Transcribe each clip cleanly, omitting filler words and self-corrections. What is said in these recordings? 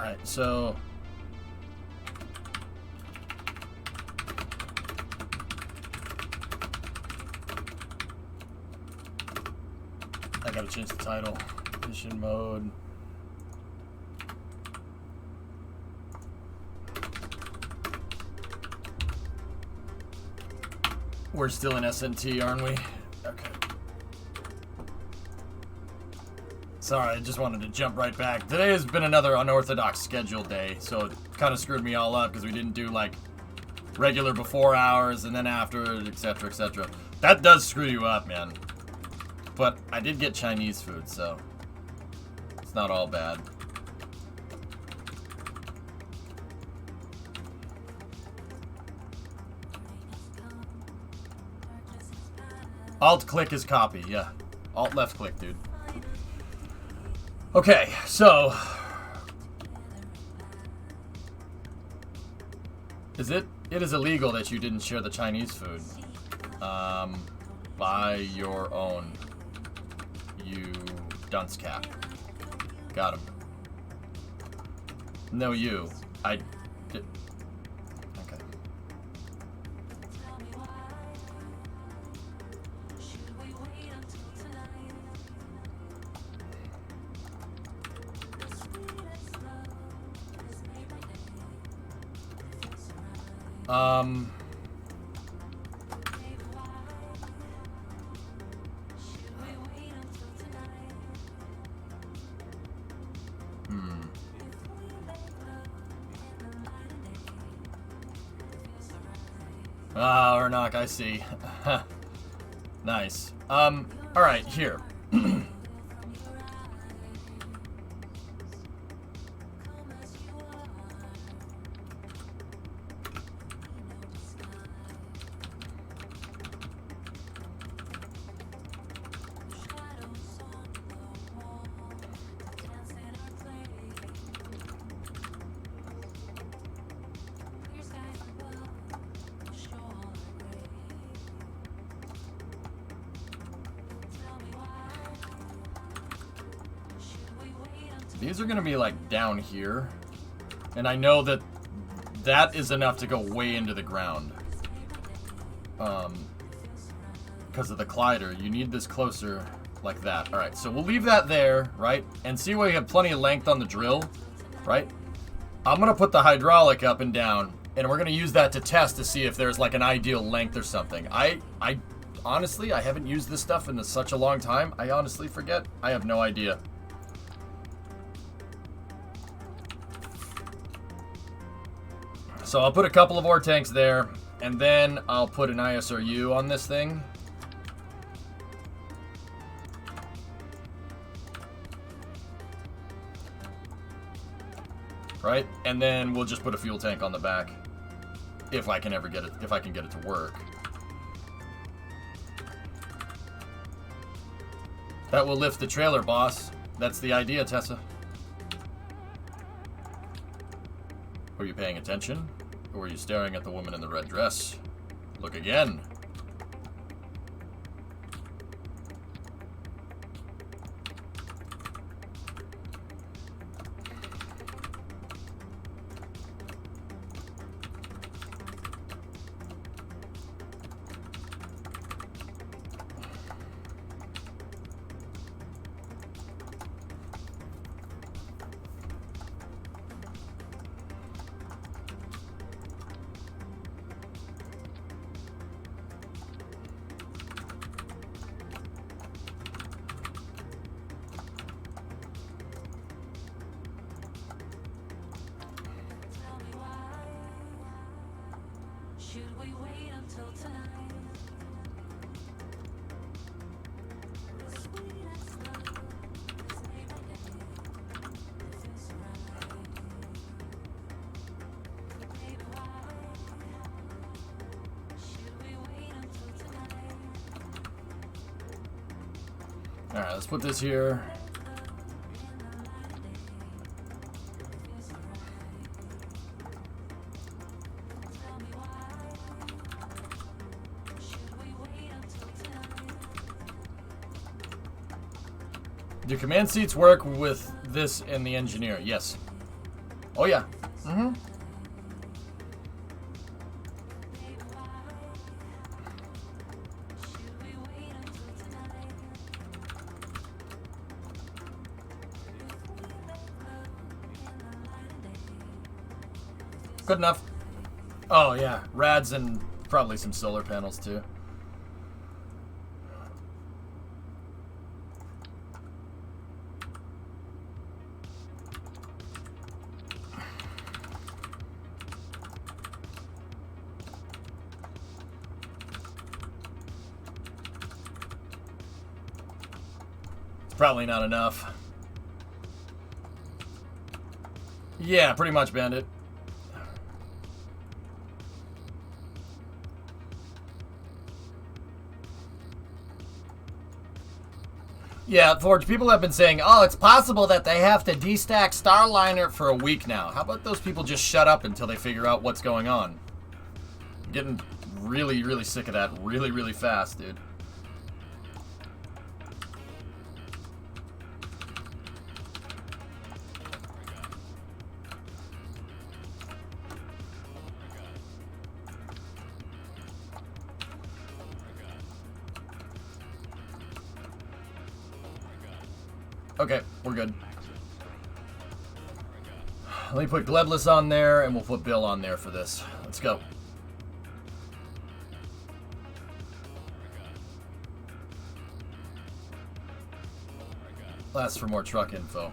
Alright, so... I gotta change the title. Mission mode. We're still in SNT, aren't we? Okay. Sorry, I just wanted to jump right back. Today has been another unorthodox schedule day, so it kind of screwed me all up because we didn't do like regular before hours and then after, etc., etc. That does screw you up, man. But I did get Chinese food, so it's not all bad. Alt-click is copy, yeah. Alt-left click, dude. Okay, so... It is illegal that you didn't share the Chinese food. Buy your own. You dunce cap. Got him. No, you. I did. Okay. Ah, Urnock, I see. Nice. Alright, here. These are gonna be like down here, and I know that that is enough to go way into the ground. Because of the collider, you need this closer like that. All right, so we'll leave that there, right? And see where you have plenty of length on the drill, right? I'm gonna put the hydraulic up and down, and we're gonna use that to test to see if there's like an ideal length or something. I honestly, I haven't used this stuff in such a long time. I honestly forget. I have no idea. So I'll put a couple of ore tanks there, and then I'll put an ISRU on this thing. Right? And then we'll just put a fuel tank on the back. If I can ever get it, if I can get it to work. That will lift the trailer, boss. That's the idea, Tessa. Were you paying attention? Or were you staring at the woman in the red dress? Look again. Alright, let's put this here. Do command seats work with this in the engineer? Yes. Oh, yeah. Mm-hmm. Good enough. Oh, yeah. Rads and probably some solar panels, too. It's probably not enough. Yeah, pretty much, Bandit. Yeah, Forge, people have been saying, oh, it's possible that they have to destack Starliner for a week now. How about those people just shut up until they figure out what's going on? I'm getting really, really sick of that really, really fast, dude. Okay, we're good. Let me put Gledless on there, and we'll put Bill on there for this. Let's go. Last for more truck info.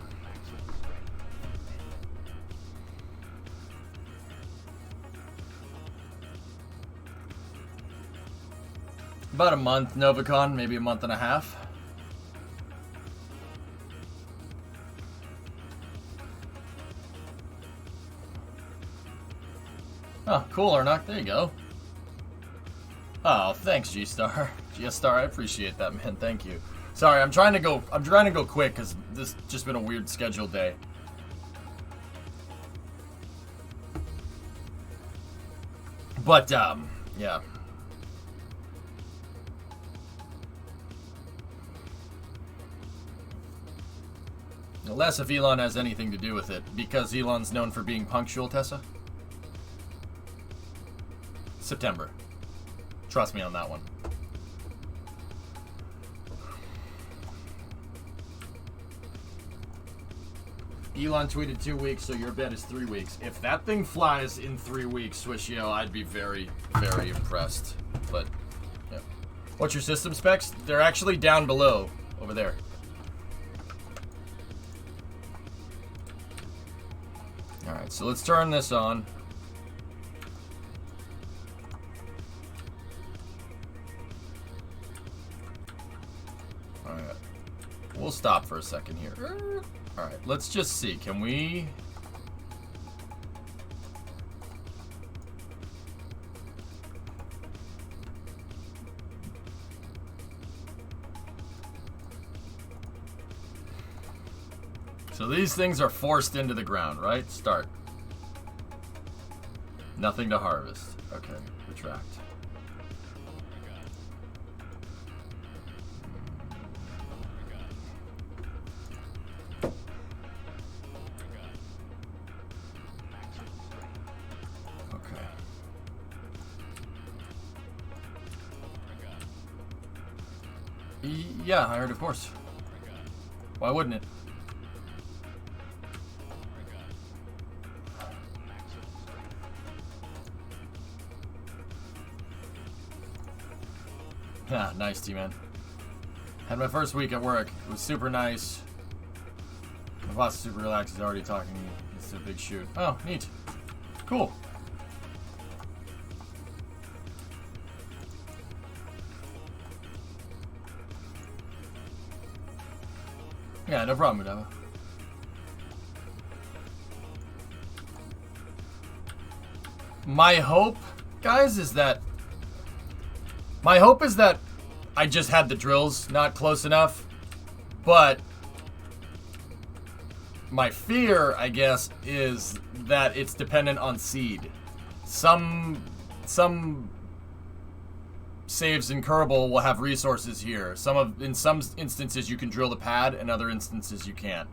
About a month, Novacon, maybe a month and a half. Oh, cool, Arnok. There you go. Oh, thanks, G-Star. G-Star, I appreciate that, man. Thank you. Sorry, I'm trying to go quick because this just been a weird scheduled day. But, yeah. Unless if Elon has anything to do with it, because Elon's known for being punctual, Tessa. September. Trust me on that one. Elon tweeted 2 weeks, so your bet is 3 weeks. If that thing flies in 3 weeks, Swishio, I'd be very, very impressed. But, yeah. What's your system specs? They're actually down below, over there. Alright, so let's turn this on. Alright. We'll stop for a second here. Alright, let's just see. Can we... So these things are forced into the ground, right? Start. Nothing to harvest. Okay, retract. Okay. Yeah, I heard, of course. Why wouldn't it? Yeah, nice, T-Man. Had my first week at work. It was super nice. My boss is super relaxed. He's already talking to me. It's a big shoot. Oh, neat. Cool. Yeah, no problem, Udava. My hope, guys, is that... My hope is that I just had the drills not close enough, but my fear, I guess, is that it's dependent on seed. Some saves in Kerbal will have resources here. In some instances you can drill the pad, in other instances you can't.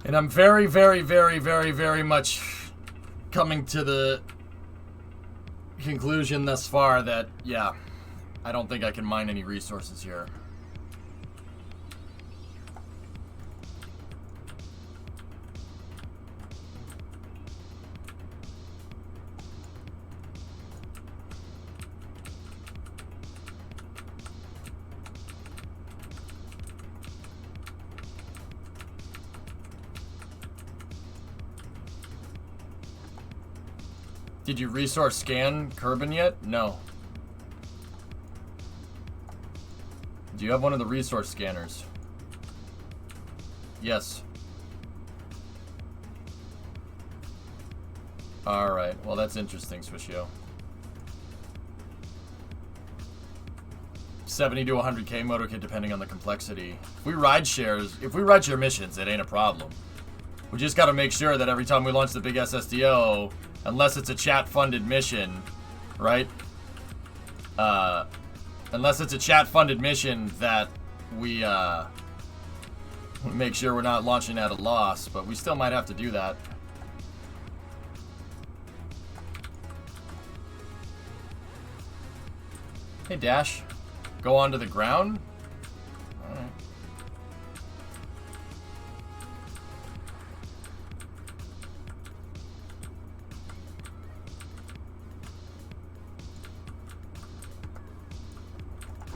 And I'm very, very, very, very, very much coming to the conclusion thus far that, yeah, I don't think I can mine any resources here. Did you resource scan Kerbin yet? No. Do you have one of the resource scanners? Yes. Alright, well that's interesting, Swishio. 70 to 100k motorkit depending on the complexity. If we ride share missions, it ain't a problem. We just gotta make sure that every time we launch the big SSDO, unless it's a chat-funded mission, right? Unless it's a chat-funded mission that we make sure we're not launching at a loss, but we still might have to do that. Hey, Dash. Go onto the ground? Alright.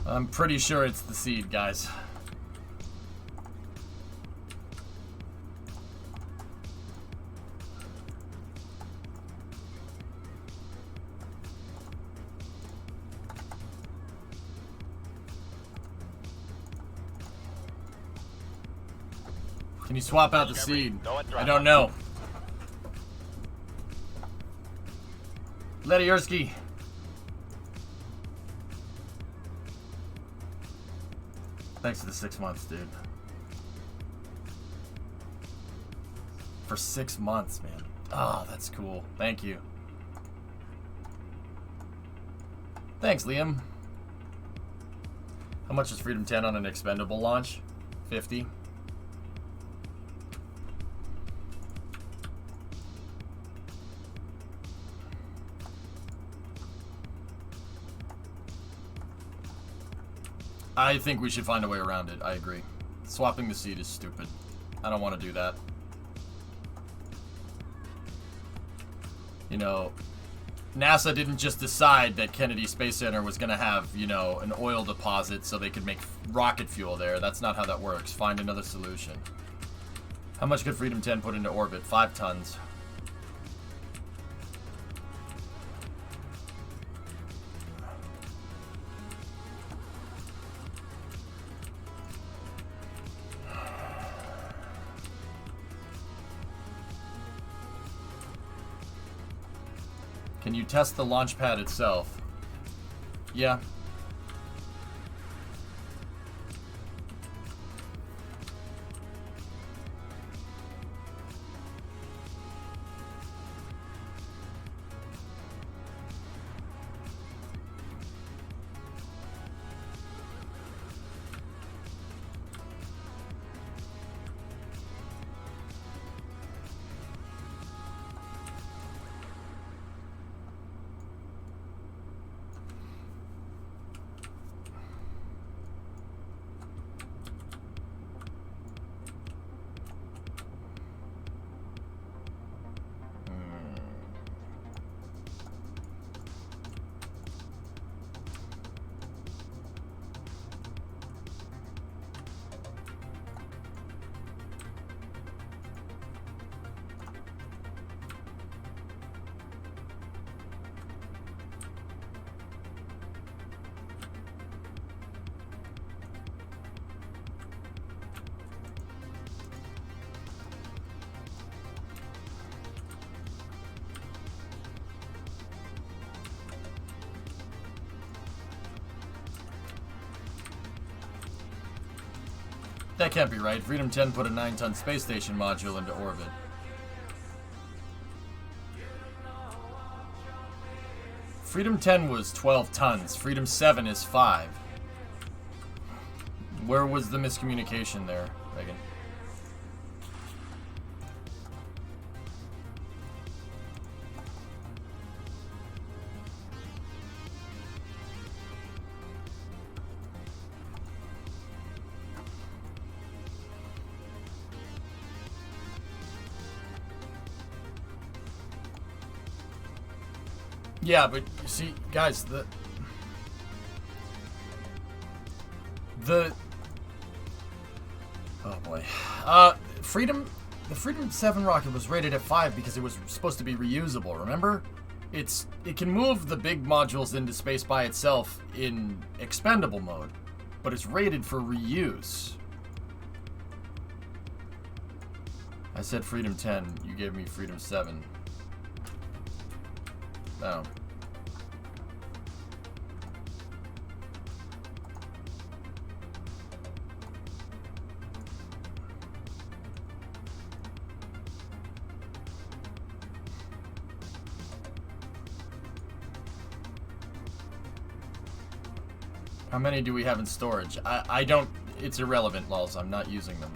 I'm pretty sure it's the seed, guys. Can you swap out the seed? I don't know. Letty Thanks for the 6 months, dude. For 6 months, man. Oh, that's cool. Thank you. Thanks, Liam. How much is Freedom 10 on an expendable launch? 50. I think we should find a way around it. I agree. Swapping the seat is stupid. I don't want to do that. You know, NASA didn't just decide that Kennedy Space Center was going to have, you know, an oil deposit so they could make rocket fuel there. That's not how that works. Find another solution. How much could Freedom 10 put into orbit? 5 tons. Can you test the launch pad itself? Yeah. That can't be right. Freedom 10 put a 9-ton space station module into orbit. Freedom 10 was 12 tons. Freedom 7 is 5. Where was the miscommunication there, Megan? Yeah, but you see, guys, the oh boy, the Freedom 7 rocket was rated at 5 because it was supposed to be reusable. Remember, it can move the big modules into space by itself in expendable mode, but it's rated for reuse. I said Freedom 10. You gave me Freedom 7. Oh. How many do we have in storage? I don't... It's irrelevant, lols. I'm not using them.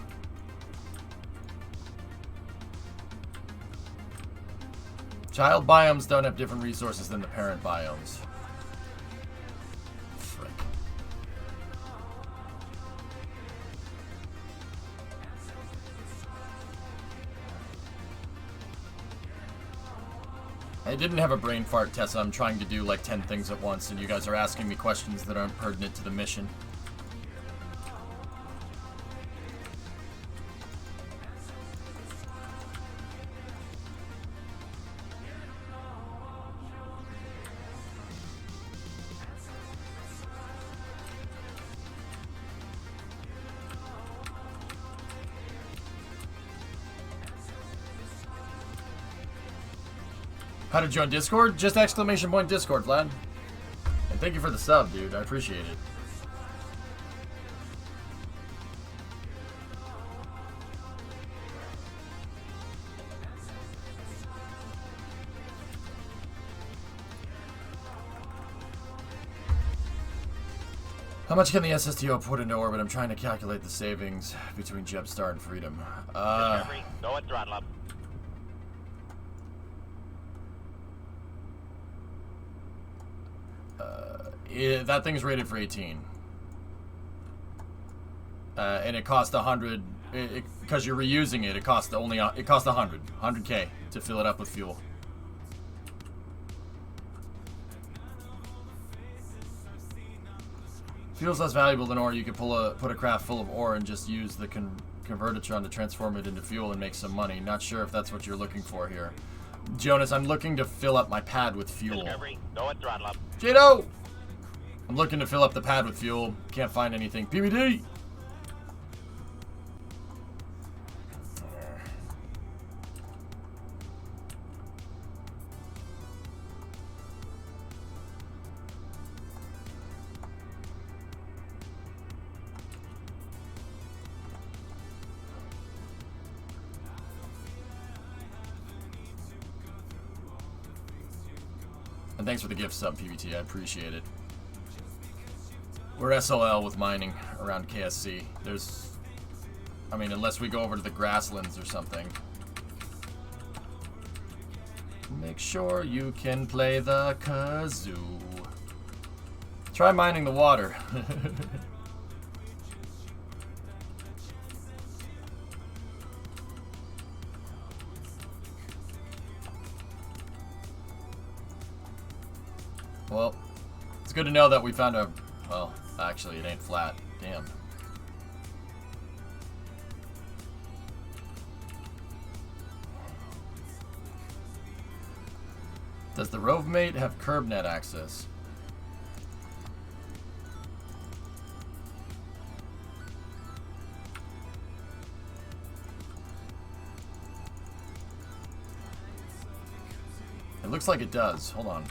Child biomes don't have different resources than the parent biomes. Frick. I didn't have a brain fart, Tessa. I'm trying to do like 10 things at once, and you guys are asking me questions that aren't pertinent to the mission. How to join Discord? Just exclamation point Discord, Vlad. And thank you for the sub, dude. I appreciate it. How much can the SSTO put into orbit? I'm trying to calculate the savings between Jetstar and Freedom. Discovery, go at throttle up. That thing's rated for 18. And it cost 100 because you're reusing it. It cost 100k to fill it up with fuel. Fuel's less valuable than ore. You could put a craft full of ore and just use the convertitron to transform it into fuel and make some money. Not sure if that's what you're looking for here. Jonas, I'm looking to fill up my pad with fuel. Discovery, go at throttle up. Jado! I'm looking to fill up the pad with fuel. Can't find anything. PBD! And thanks for the gift sub, PBT. I appreciate it. We're SOL with mining around KSC. I mean, unless we go over to the grasslands or something. Make sure you can play the kazoo. Try mining the water. Well, it's good to know that we found a... Well, actually, it ain't flat. Damn. Does the Rove Mate have CurbNet access? It looks like it does. Hold on.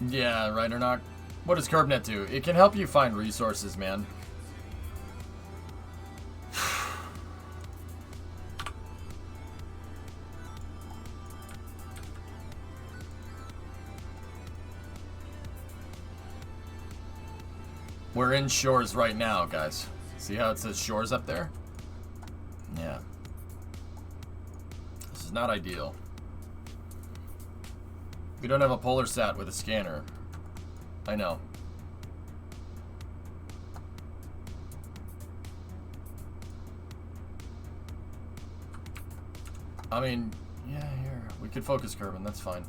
Yeah, right or not. What does CurbNet do? It can help you find resources, man. We're in shores right now, guys. See how it says shores up there? Yeah. This is not ideal. We don't have a polar sat with a scanner. I know. I mean, yeah, here. We could focus Kerbin, that's fine.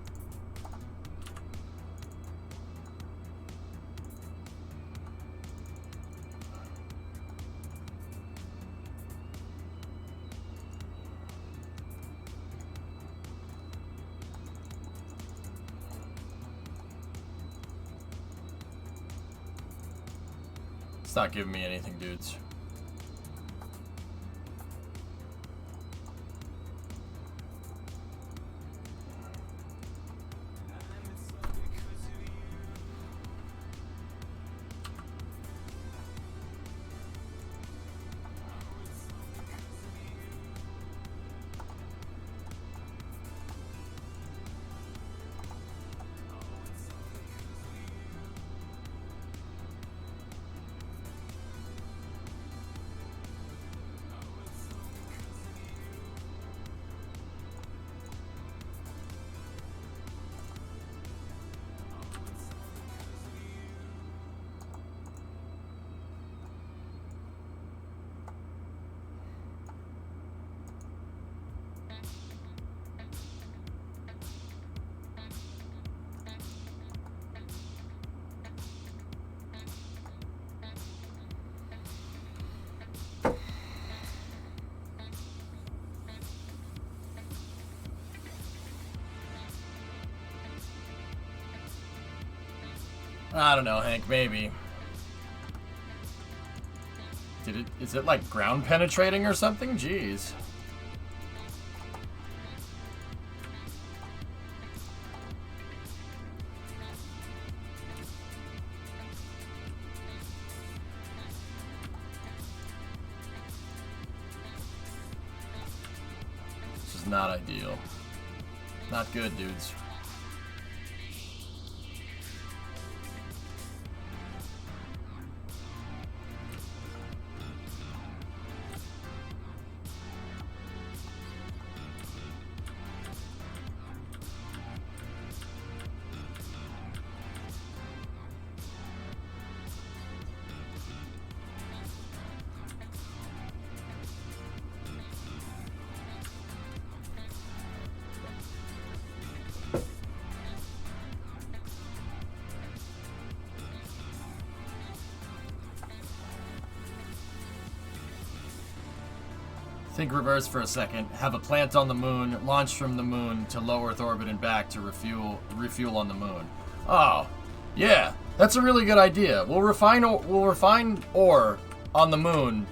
It's not giving me anything, dudes. I don't know, Hank, maybe. Is it like ground penetrating or something? Jeez. This is not ideal. Not good, dudes. Think reverse for a second. Have a plant on the moon, launch from the moon to low Earth orbit and back to refuel on the moon. Oh, yeah, that's a really good idea. We'll refine ore on the moon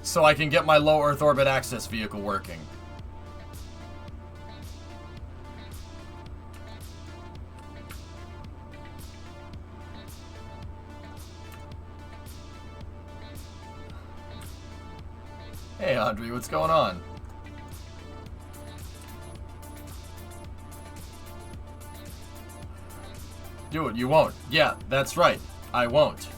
so I can get my low Earth orbit access vehicle working. Hey, Audrey, what's going on? Do it, you won't. Yeah, that's right. I won't.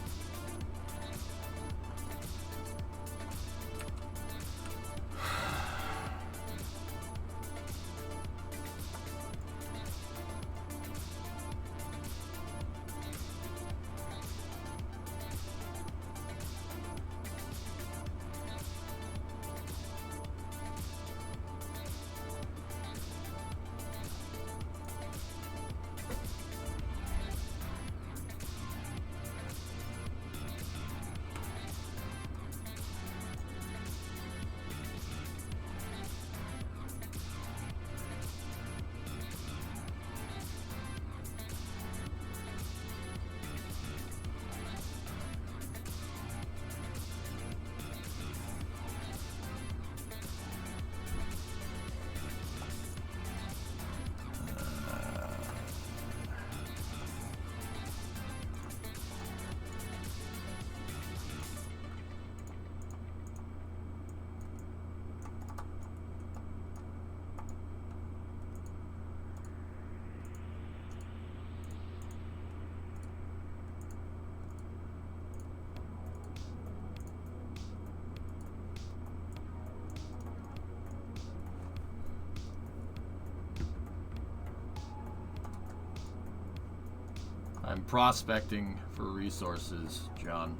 prospecting for resources, John.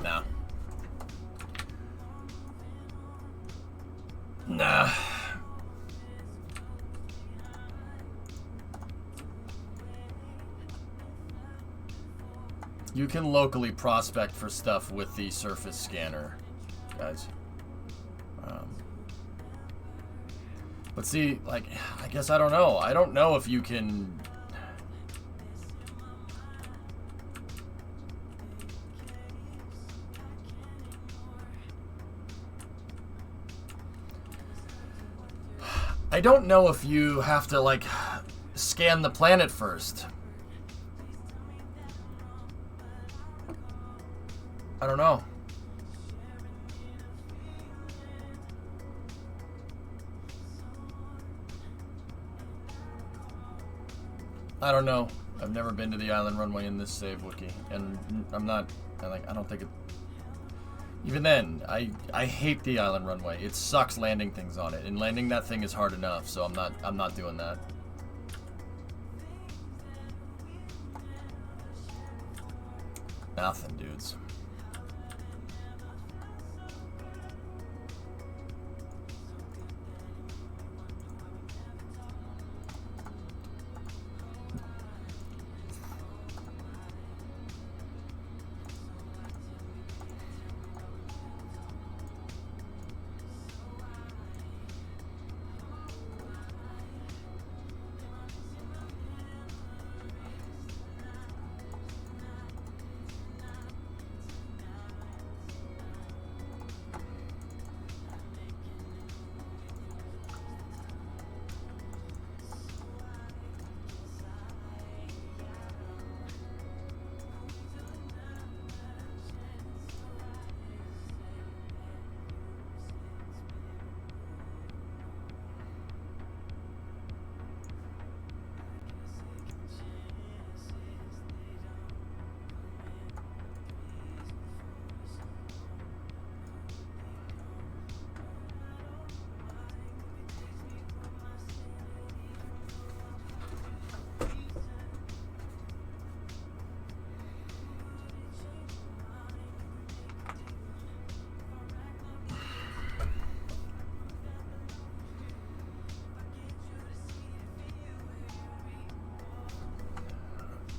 Nah. Nah. You can locally prospect for stuff with the surface scanner, guys. But see, like, I guess I don't know. I don't know if you can... I don't know if you have to, like, scan the planet first. I don't know. I don't know. I've never been to the island runway in this save wiki, and I'm not. I don't think it. Even then, I hate the island runway. It sucks landing things on it, and landing that thing is hard enough. So I'm not doing that. Nothing, dudes.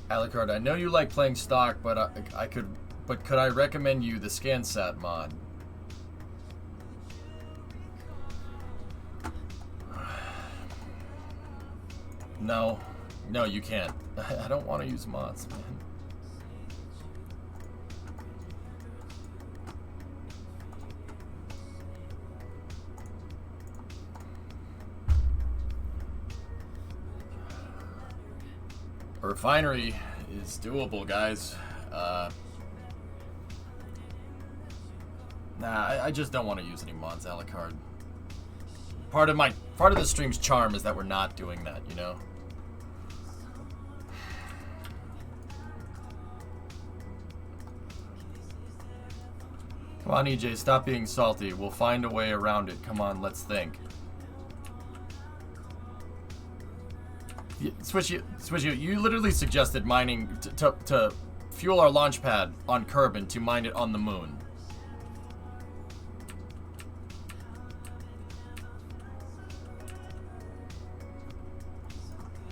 Alucard, I know you like playing stock, but could I recommend you the ScanSat mod? No, you can't. I don't want to use mods, man. A refinery is doable, guys. Nah, I just don't want to use any mods, Alucard. Part of the stream's charm is that we're not doing that, you know? Come on, EJ, stop being salty. We'll find a way around it. Come on, let's think. Switch, you literally suggested mining to fuel our launch pad on Kerbin to mine it on the moon.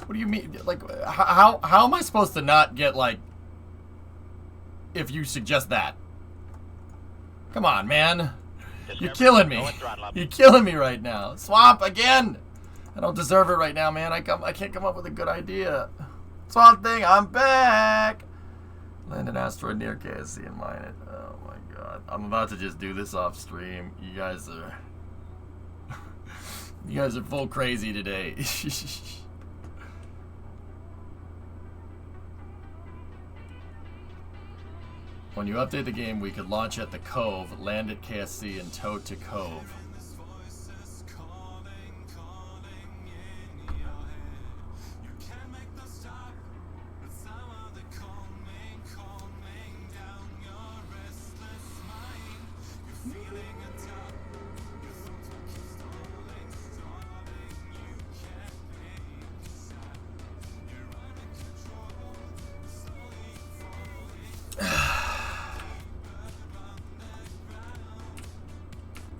What do you mean? Like, how am I supposed to not get, like, if you suggest that? Come on, man. You're killing me. You're killing me right now. Swamp again. I don't deserve it right now, man. I can't come up with a good idea. Swamp Thing, I'm back. Land an asteroid near KSP and mine it. Oh my god. I'm about to just do this off stream. You guys are full crazy today. When you update the game, we could launch at the Cove, land at KSP, and tow to Cove.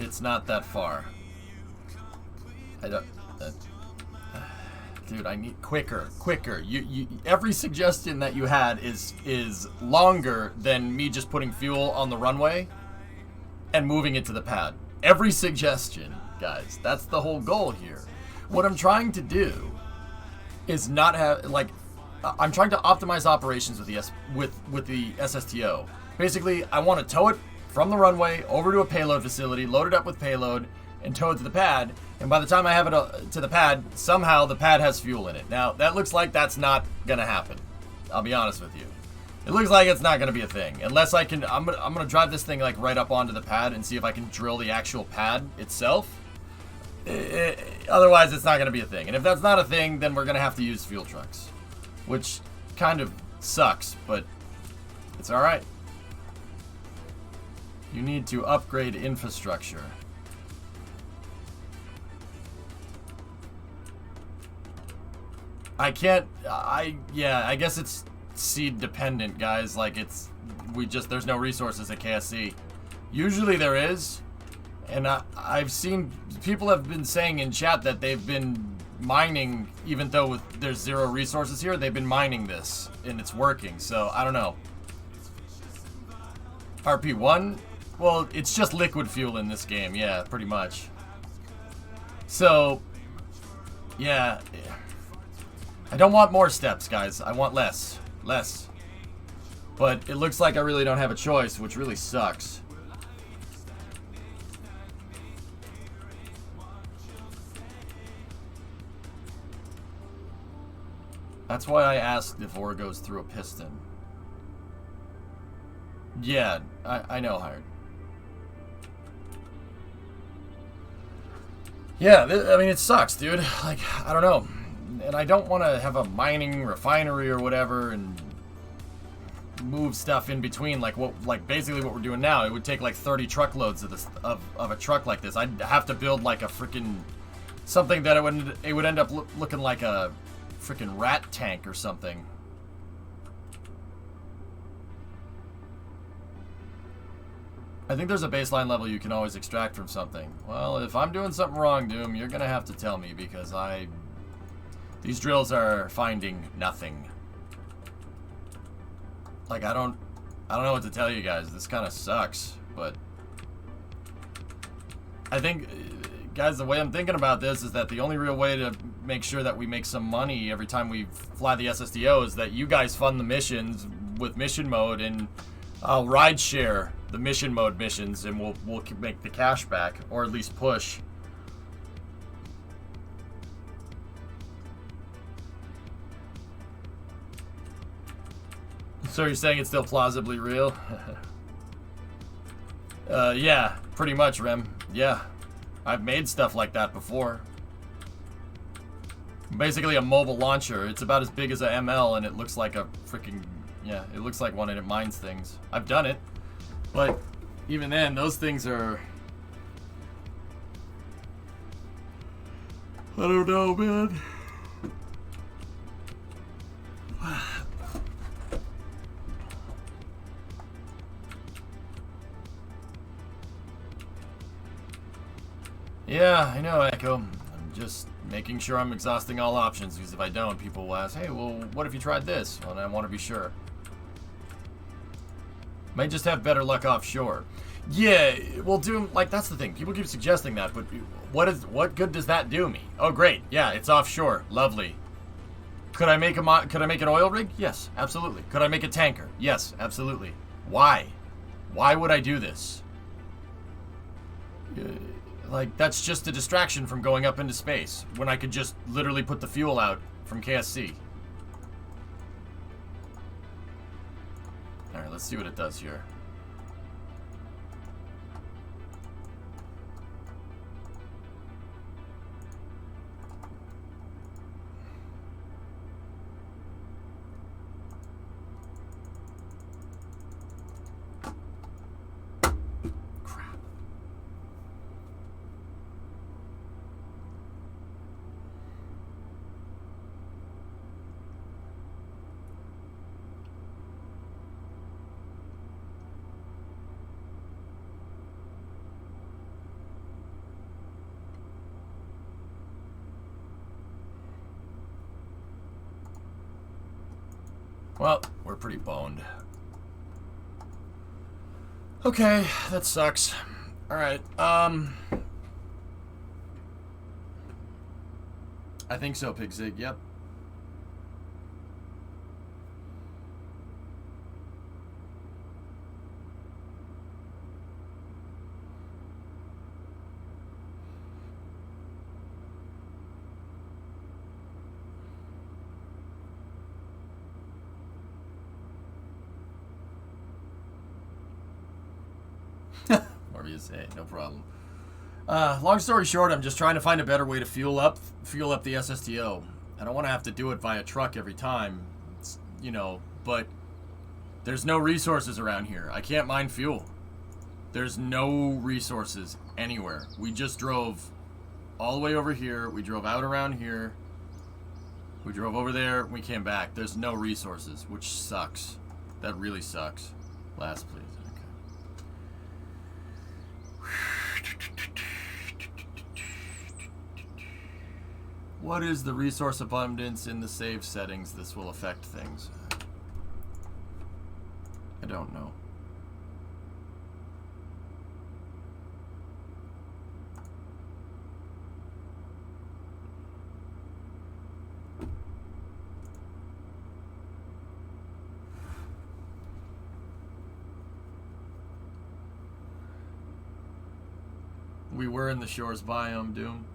it's not that far. I don't... dude, I need quicker. You every suggestion that you had is longer than me just putting fuel on the runway and moving it to the pad. Every suggestion, guys. That's the whole goal here. What I'm trying to do is not have, like, I'm trying to optimize operations with the SSTO. Basically, I want to tow it from the runway over to a payload facility, load it up with payload, and tow it to the pad. And by the time I have it to the pad, somehow the pad has fuel in it. Now, that looks like that's not going to happen. I'll be honest with you. It looks like it's not going to be a thing. Unless I can, I'm going to drive this thing like right up onto the pad and see if I can drill the actual pad itself. Otherwise, it's not going to be a thing. And if that's not a thing, then we're going to have to use fuel trucks. Which kind of sucks, but it's alright. You need to upgrade infrastructure. I can't, yeah, I guess it's seed dependent, guys. Like, there's no resources at KSC. Usually there is, and I've seen, people have been saying in chat that they've been mining, even though there's zero resources here, they've been mining this, and it's working, so I don't know. RP1? Well, it's just liquid fuel in this game, yeah, pretty much. So, yeah. I don't want more steps, guys. I want less. Less. But it looks like I really don't have a choice, which really sucks. That's why I asked if ore goes through a piston. Yeah, I know, Hired. Yeah, I mean, it sucks, dude. Like, I don't know. And I don't want to have a mining refinery or whatever and move stuff in between like basically what we're doing now. It would take like 30 truckloads of this of a truck like this. I'd have to build like a freaking something that it would end up looking like a freaking rat tank or something. I think there's a baseline level you can always extract from something. Well, if I'm doing something wrong, Doom, you're gonna have to tell me, because these drills are finding nothing. Like, I don't know what to tell you guys. This kind of sucks, but I think, guys, the way I'm thinking about this is that the only real way to make sure that we make some money every time we fly the SSDO is that you guys fund the missions with mission mode, and I'll ride share the mission mode missions, and we'll make the cash back, or at least push. So you're saying it's still plausibly real? Yeah, pretty much, Rem. Yeah, I've made stuff like that before. Basically a mobile launcher. It's about as big as a ML, and it looks like a freaking, yeah, it looks like one, and it mines things. I've done it, but even then, those things are, I don't know, man. Yeah, I know, Echo. I'm just making sure I'm exhausting all options, because if I don't, people will ask, hey, well, what if you tried this? Well, and I want to be sure. Might just have better luck offshore. Yeah, well, Doom, like, that's the thing. People keep suggesting that, but what good does that do me? Oh, great. Yeah, it's offshore. Lovely. Could I make an oil rig? Yes, absolutely. Could I make a tanker? Yes, absolutely. Why? Why would I do this? Like, that's just a distraction from going up into space, when I could just literally put the fuel out from KSC. Alright, let's see what it does here. Well, we're pretty boned. Okay, that sucks. Alright, I think so, Pigzig, yep. Whatever you say, no problem. Long story short, I'm just trying to find a better way to fuel up the SSTO. I don't want to have to do it via truck every time, you know, but there's no resources around here. I can't mine fuel. There's no resources anywhere. We just drove all the way over here. We drove out around here. We drove over there. We came back. There's no resources, which sucks. That really sucks. Last, please. What is the resource abundance in the save settings? This will affect things. I don't know. We were in the Shores biome, Doom.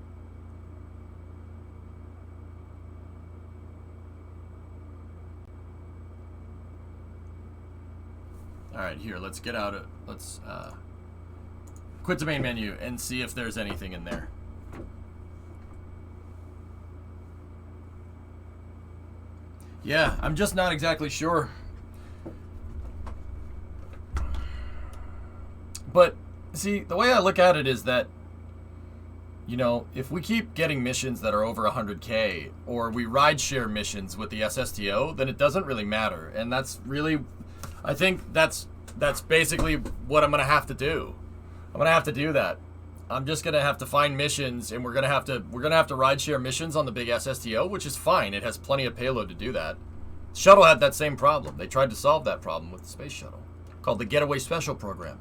Alright, here, let's get out of... Let's, quit the main menu and see if there's anything in there. Yeah, I'm just not exactly sure. But, see, the way I look at it is that, you know, if we keep getting missions that are over 100K, or we rideshare missions with the SSTO, then it doesn't really matter. And that's really... I think that's basically what I'm going to have to do. I'm going to have to do that. I'm just going to have to find missions, and we're going to have to rideshare missions on the big SSTO, which is fine. It has plenty of payload to do that. Shuttle had that same problem. They tried to solve that problem with the space shuttle, called the Getaway Special Program.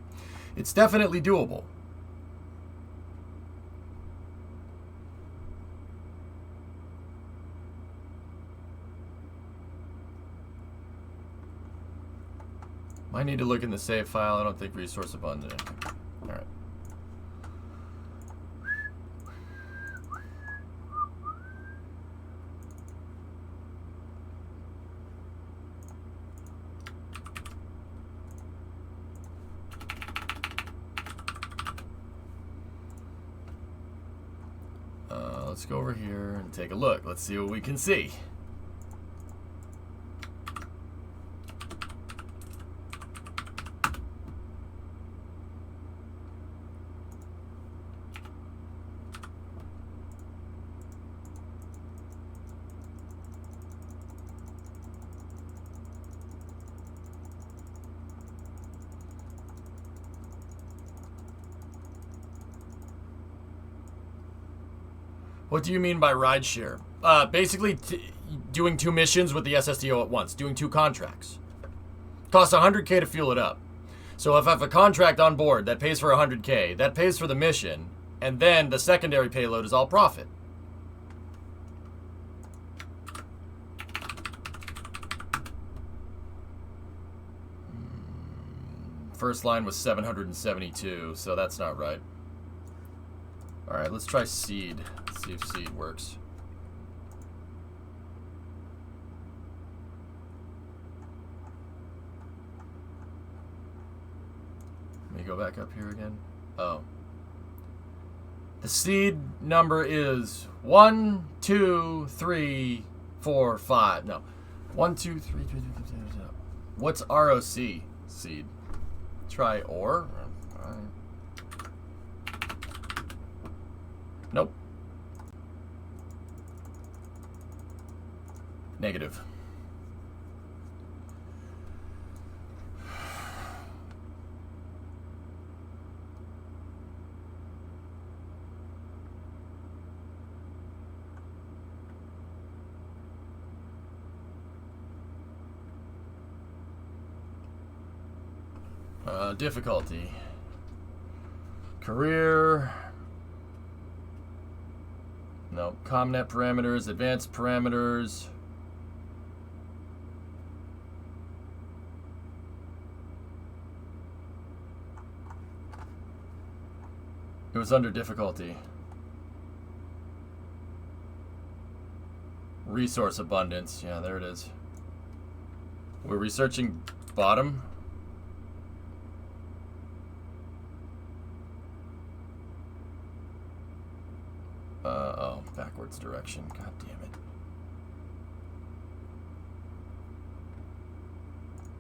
It's definitely doable. Might need to look in the save file. I don't think resource abundant. Alright. Let's go over here and take a look. Let's see what we can see. What do you mean by rideshare? Basically, doing 2 missions with the SSTO at once. Doing 2 contracts. Costs 100K to fuel it up. So if I have a contract on board that pays for 100K, that pays for the mission, and then the secondary payload is all profit. First line was 772, so that's not right. Alright, let's try seed. Let's see if seed works. Let me go back up here again. Oh. The seed number is 1, 2, 3, 4, 5. No. 1, 2, 3, 2, 3, 2, 3. What's ROC seed? Try or. All right. Nope. Negative. Difficulty. Career. No. ComNet parameters, advanced parameters. It was under difficulty. Resource abundance. Yeah, there it is. We're researching bottom. Oh, backwards direction. God damn it.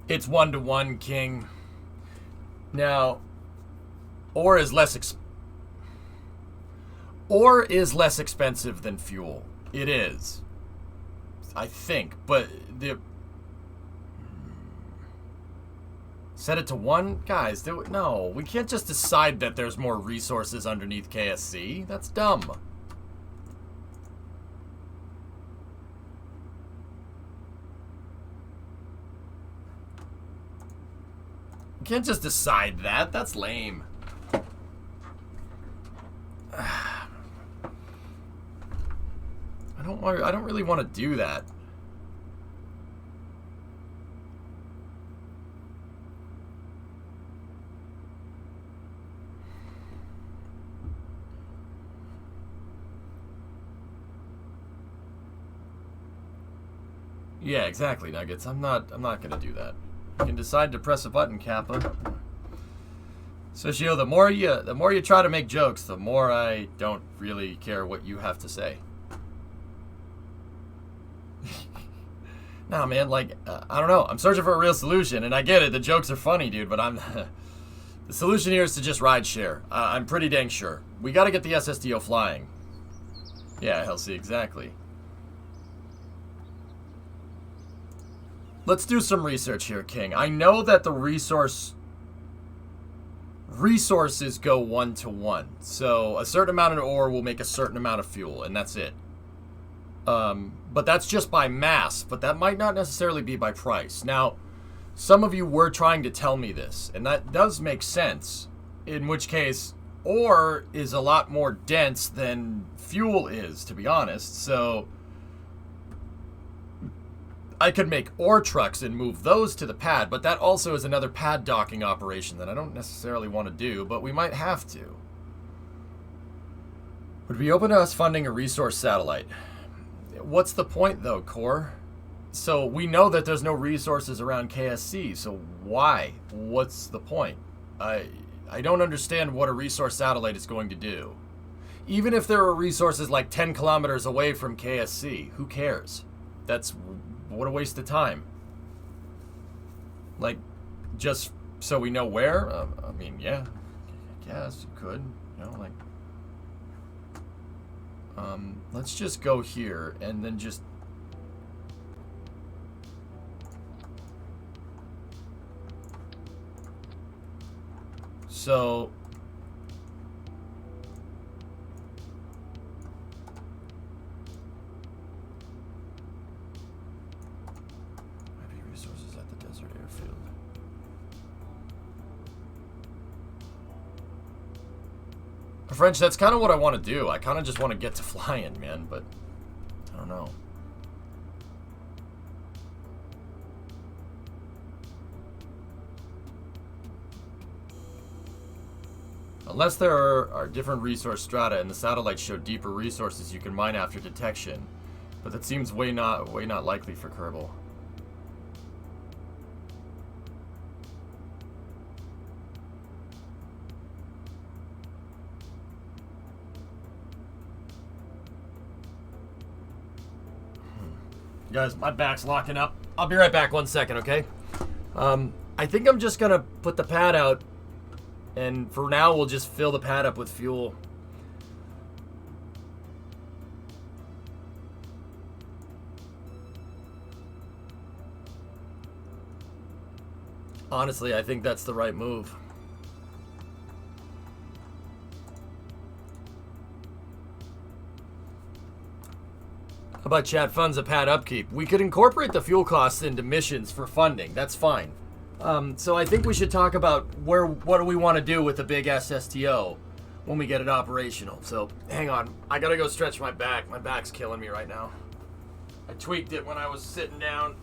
It's 1-to-1, King. Now, ore is less expensive than fuel. It is. I think, but the set it to 1? Guys, no, we can't just decide that there's more resources underneath KSC. That's dumb. You can't just decide that. That's lame. I don't really want to do that. Yeah, exactly, Nuggets. I'm not gonna do that. You can decide to press a button, Kappa. Sushio, the more you try to make jokes, the more I don't really care what you have to say. Nah, man, like, I don't know. I'm searching for a real solution, and I get it. The jokes are funny, dude, but the solution here is to just ride share. I'm pretty dang sure. We gotta get the SSDO flying. Yeah, Helsi, exactly. Let's do some research here, King. I know that the resources go 1-to-1. So a certain amount of ore will make a certain amount of fuel, and that's it. But that's just by mass, but that might not necessarily be by price. Now, some of you were trying to tell me this, and that does make sense, in which case ore is a lot more dense than fuel is, to be honest. So I could make ore trucks and move those to the pad, but that also is another pad docking operation that I don't necessarily want to do, but we might have to. Would be open to us funding a resource satellite. What's the point, though, Core? So we know that there's no resources around KSC, so why? What's the point? I don't understand what a resource satellite is going to do. Even if there are resources like 10 kilometers away from KSC, who cares? What a waste of time. Like, just so we know where? I mean, yeah, I guess you could, you know, like... let's just go here and then just... So... Heavy resources at the desert airfield. French, that's kind of what I want to do. I kind of just want to get to flying, man, but I don't know. Unless there are different resource strata and the satellites show deeper resources you can mine after detection, but that seems way not likely for Kerbal. Guys, my back's locking up. I'll be right back 1 second, okay? I think I'm just gonna put the pad out, and for now we'll just fill the pad up with fuel. Honestly, I think that's the right move. How about chat funds a pad upkeep? We could incorporate the fuel costs into missions for funding. That's fine. So I think we should talk about what do we want to do with the big SSTO when we get it operational. So hang on, I gotta go stretch my back. My back's killing me right now. I tweaked it when I was sitting down.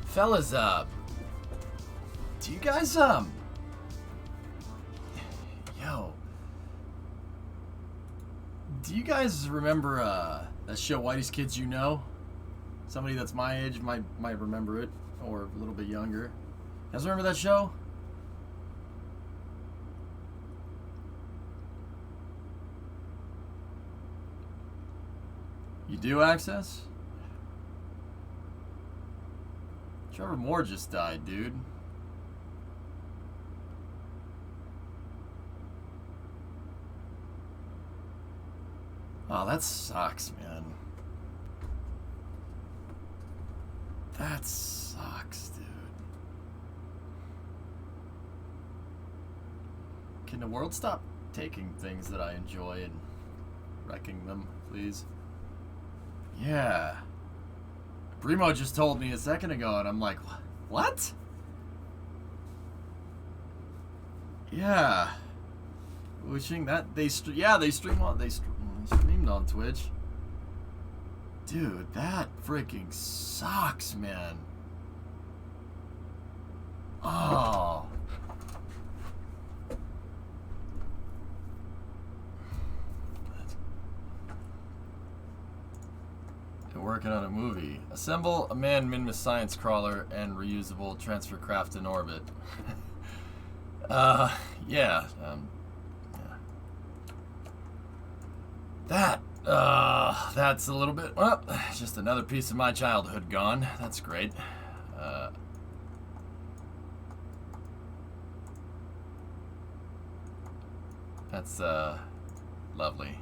Fellas, do you guys, yo, do you guys remember, that show, Whitey's Kids You Know? Somebody that's my age might remember it, or a little bit younger. You guys remember that show? You do, Access? Trevor Moore just died, dude. Oh, that sucks, man. That sucks, dude. Can the world stop taking things that I enjoy and wrecking them, please? Yeah. Primo just told me a second ago, and I'm like, what? Yeah. Wishing that they streamed on Twitch. Dude, that freaking sucks, man. Oh. They're working on a movie. Assemble a man-minmus science crawler and reusable transfer craft in orbit. Yeah. Yeah. That's a little bit, well, just another piece of my childhood gone. That's great. That's, lovely.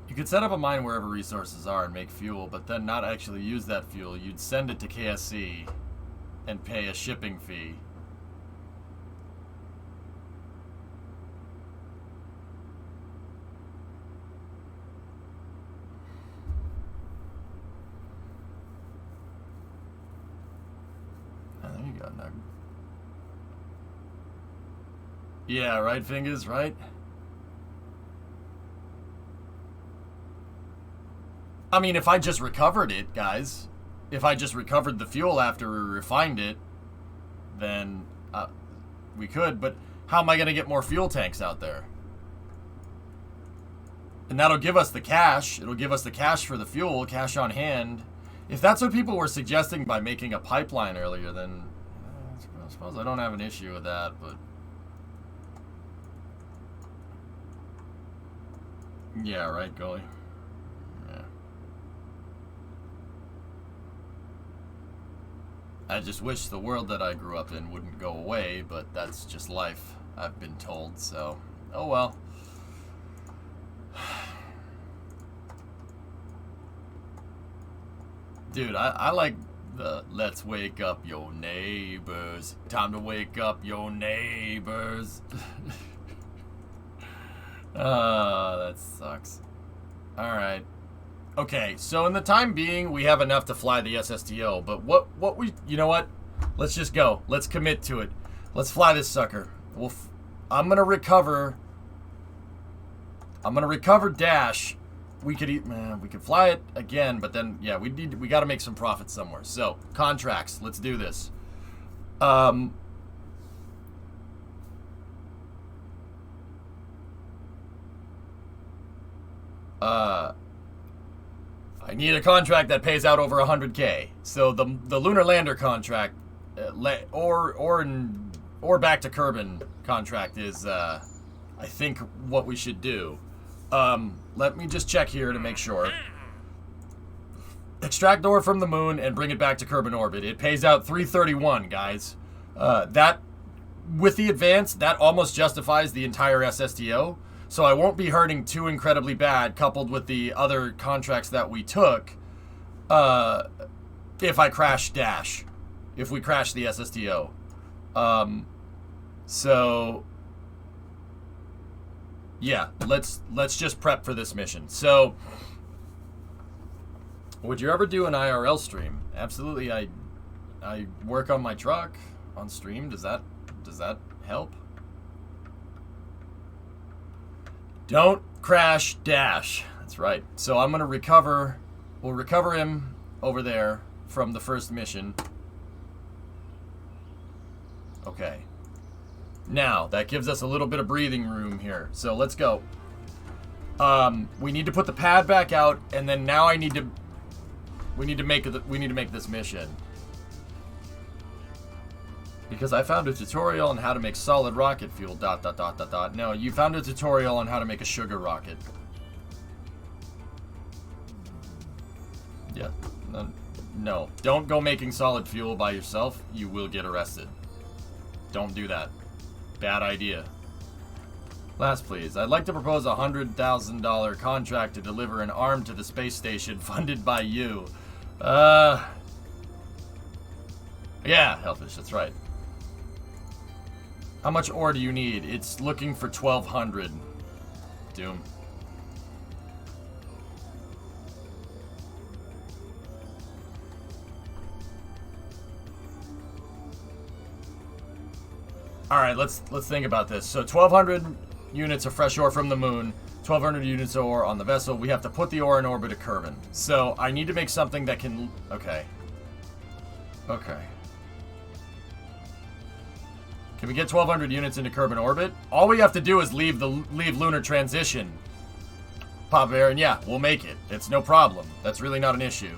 You could set up a mine wherever resources are and make fuel, but then not actually use that fuel. You'd send it to KSC and pay a shipping fee. There you go, Nug. Yeah, right, Fingers, right? I mean, if I just recovered it, guys, if I just recovered the fuel after we refined it, then we could, but how am I going to get more fuel tanks out there? And that'll give us the cash. It'll give us the cash for the fuel, cash on hand. If that's what people were suggesting by making a pipeline earlier, then I suppose I don't have an issue with that, but... Yeah, right, Gully. Yeah. I just wish the world that I grew up in wouldn't go away, but that's just life, I've been told, so... Oh well. Dude, I like the let's wake up your neighbors. Time to wake up your neighbors. That sucks. Alright. Okay, so in the time being, we have enough to fly the SSTO, but what we, you know what? Let's just go. Let's commit to it. Let's fly this sucker. I'm gonna recover Dash. We could fly it again, but then, yeah, we got to make some profit somewhere. So, contracts. Let's do this. I need a contract that pays out over 100K. So the Lunar Lander contract, or back to Kerbin contract is, I think, what we should do. Let me just check here to make sure. Extract ore from the moon and bring it back to Kerbin orbit. It pays out 331, guys. That, with the advance, that almost justifies the entire SSTO. So I won't be hurting too incredibly bad, coupled with the other contracts that we took, if I crash Dash. If we crash the SSTO. So... yeah, let's just prep for this mission. So, would you ever do an IRL stream? Absolutely. I work on my truck on stream. Does that help? Don't crash Dash. That's right. So I'm gonna recover. We'll recover him over there. from the first mission. Okay. Now, that gives us a little bit of breathing room here. So let's go. We need to put the pad back out, and then now we need to make this mission. Because I found a tutorial on how to make solid rocket fuel, ... No, you found a tutorial on how to make a sugar rocket. Yeah. No. Don't go making solid fuel by yourself. You will get arrested. Don't do that. Bad idea. Last, please. I'd like to propose a $100,000 contract to deliver an arm to the space station funded by you. Yeah, Hellfish, that's right. How much ore do you need? It's looking for 1,200. Doom. All right, let's think about this. So 1,200 units of fresh ore from the moon, 1,200 units of ore on the vessel. We have to put the ore in orbit of Kerbin. So I need to make something that can... Okay. Okay. Can we get 1,200 units into Kerbin orbit? All we have to do is leave lunar transition. Pop Bear, and yeah, we'll make it. It's no problem. That's really not an issue.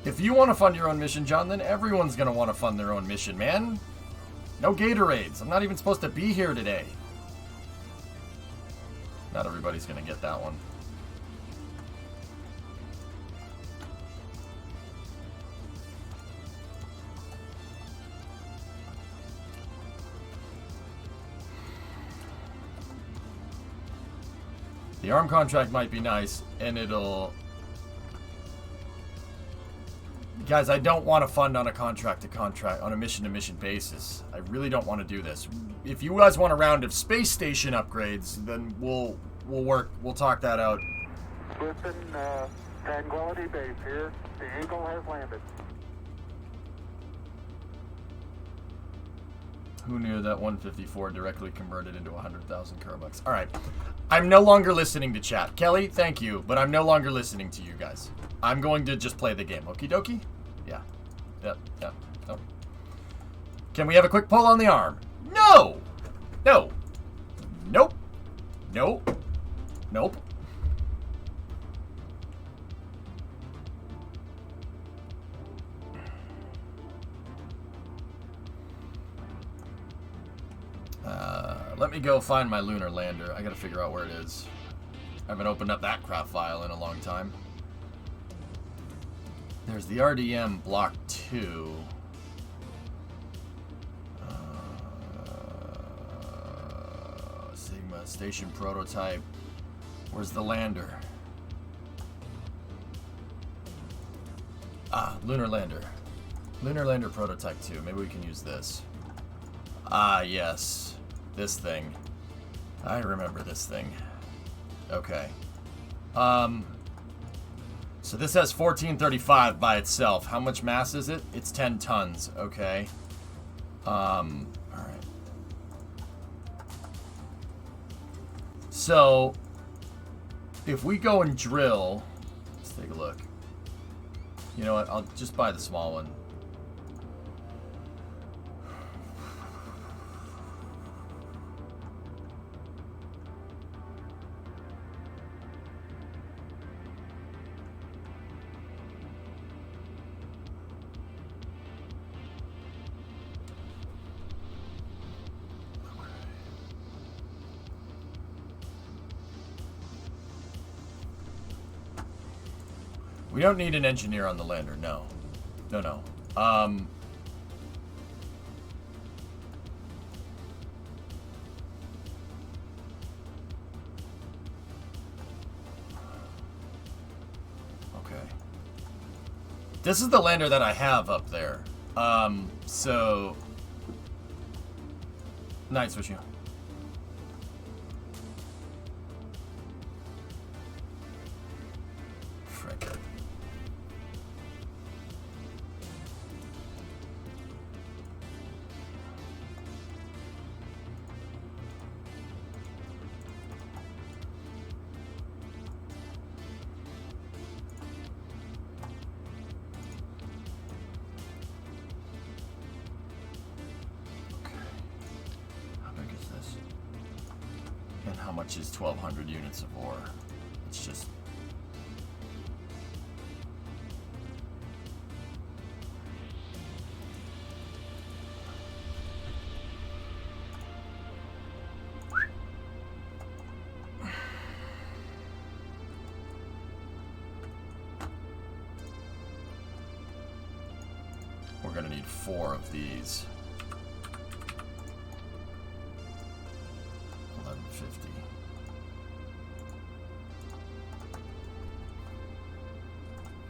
If you want to fund your own mission, John, then everyone's going to want to fund their own mission, man. No Gatorades. I'm not even supposed to be here today. Not everybody's going to get that one. The arm contract might be nice, and it'll... Guys, I don't want to fund on a contract-to-contract, on a mission-to-mission basis. I really don't want to do this. If you guys want a round of space station upgrades, then we'll talk that out. Listen, Tranquility Base here. The Eagle has landed. Who knew that 154 directly converted into 100,000 Kerbucks? All right. I'm no longer listening to chat. Kelly, thank you, but I'm no longer listening to you guys. I'm going to just play the game. Okie dokie? Yeah. Yep. Nope. Can we have a quick pull on the arm? No! No. Nope. Nope. Nope. Let me go find my lunar lander. I gotta figure out where it is. I haven't opened up that crap file in a long time. There's the RDM Block 2. Sigma Station Prototype. Where's the lander? Ah, Lunar Lander. Lunar Lander Prototype 2. Maybe we can use this. Ah, yes. This thing. I remember this thing. Okay. So this has 1435 by itself. How much mass is it? It's 10 tons. Okay. Alright. So, if we go and drill... Let's take a look. You know what? I'll just buy the small one. We don't need an engineer on the lander, no. No. Okay. This is the lander that I have up there. So... Nice with you. Frick. how much is 1,200 units of ore? It's just... We're gonna need 4 of these. 1150.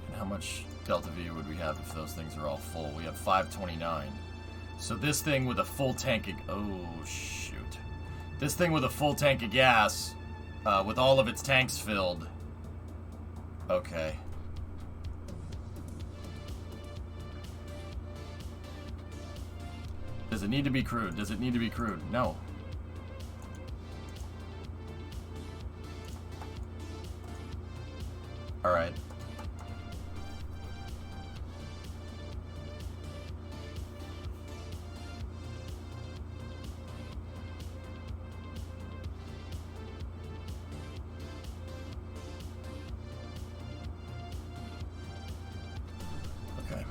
And how much Delta V would we have if those things are all full? We have 529. So this thing with a full tank of... Oh, shoot. This thing with a full tank of gas, with all of its tanks filled... Okay. Does it need to be crude? Does it need to be crude? No. Alright. Okay.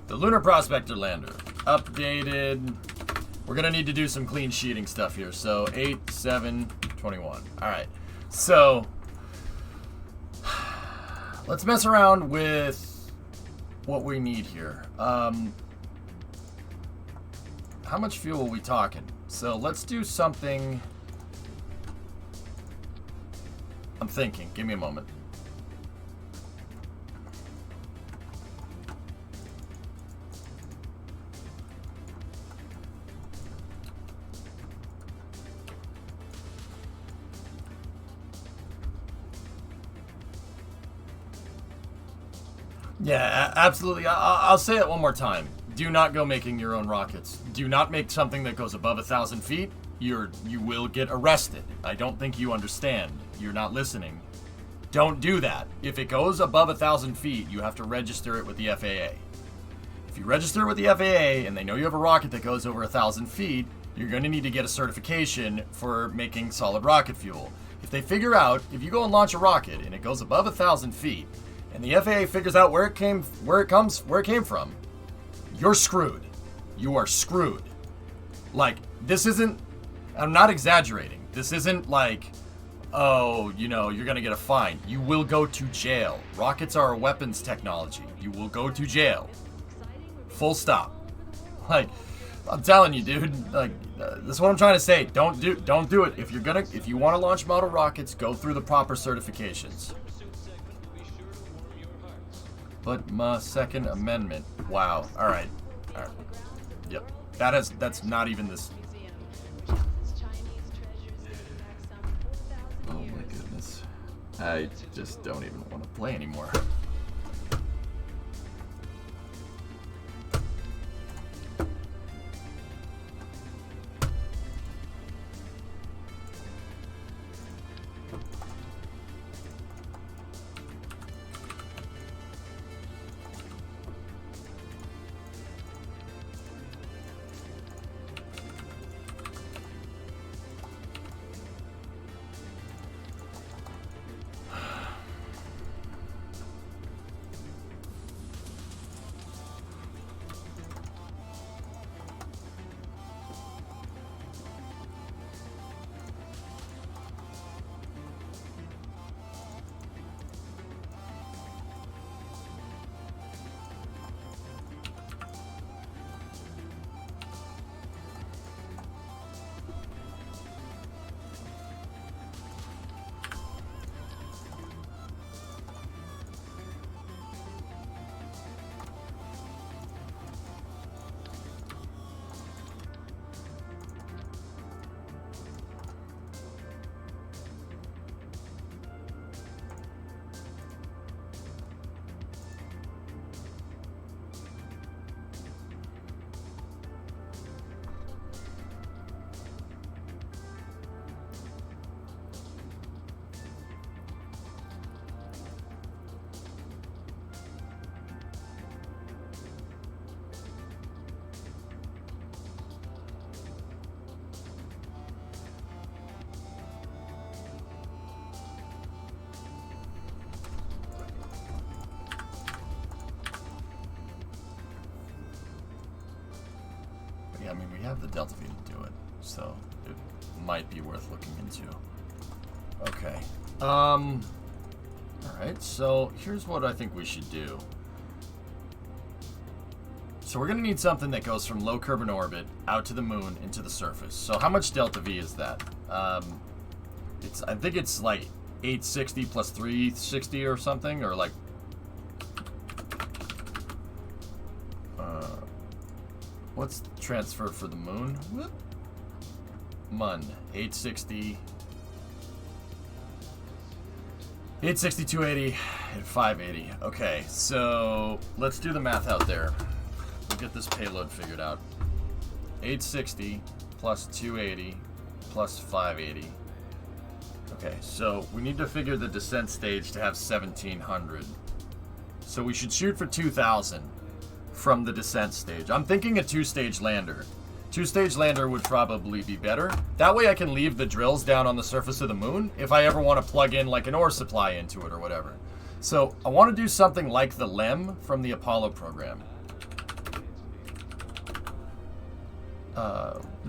The Lunar Prospector Lander. Updated. We're going to need to do some clean sheeting stuff here. So, 8, 7, 21. Alright. So, let's mess around with what we need here. How much fuel are we talking? So, let's do something... I'm thinking. Give me a moment. Yeah, absolutely. I'll say it one more time. Do not go making your own rockets. Do not make something that goes above 1,000 feet. You will get arrested. I don't think you understand. You're not listening. Don't do that. If it goes above 1,000 feet, you have to register it with the FAA. If you register it with the FAA and they know you have a rocket that goes over 1,000 feet, you're going to need to get a certification for making solid rocket fuel. If they figure out, if you go and launch a rocket and it goes above 1,000 feet, and the FAA figures out where it came from, you're screwed. You are screwed. Like, this isn't, I'm not exaggerating. This isn't like, oh, you know, you're gonna get a fine. You will go to jail. Rockets are a weapons technology. You will go to jail. Full stop. Like, I'm telling you, dude, like, this is what I'm trying to say. Don't do it. If you want to launch model rockets, go through the proper certifications. But my Second Amendment. Wow. All right. Yep. That's not even this. Oh my goodness. I just don't even want to play anymore. Yeah, I mean, we have the Delta V to do it, so it might be worth looking into. Okay. Alright, so here's what I think we should do. So we're going to need something that goes from low Kerbin orbit out to the moon into the surface. So how much Delta V is that? I think it's like 860 plus 360 or something, or like... what's the transfer for the moon? Whoop. Mun, 860... 860, 280, and 580. Okay, so let's do the math out there. We'll get this payload figured out. 860 plus 280 plus 580. Okay, so we need to figure the descent stage to have 1700. So we should shoot for 2000 from the descent stage. I'm thinking a two-stage lander. Two-stage lander would probably be better. That way I can leave the drills down on the surface of the moon if I ever want to plug in like an ore supply into it or whatever. So I want to do something like the LEM from the Apollo program.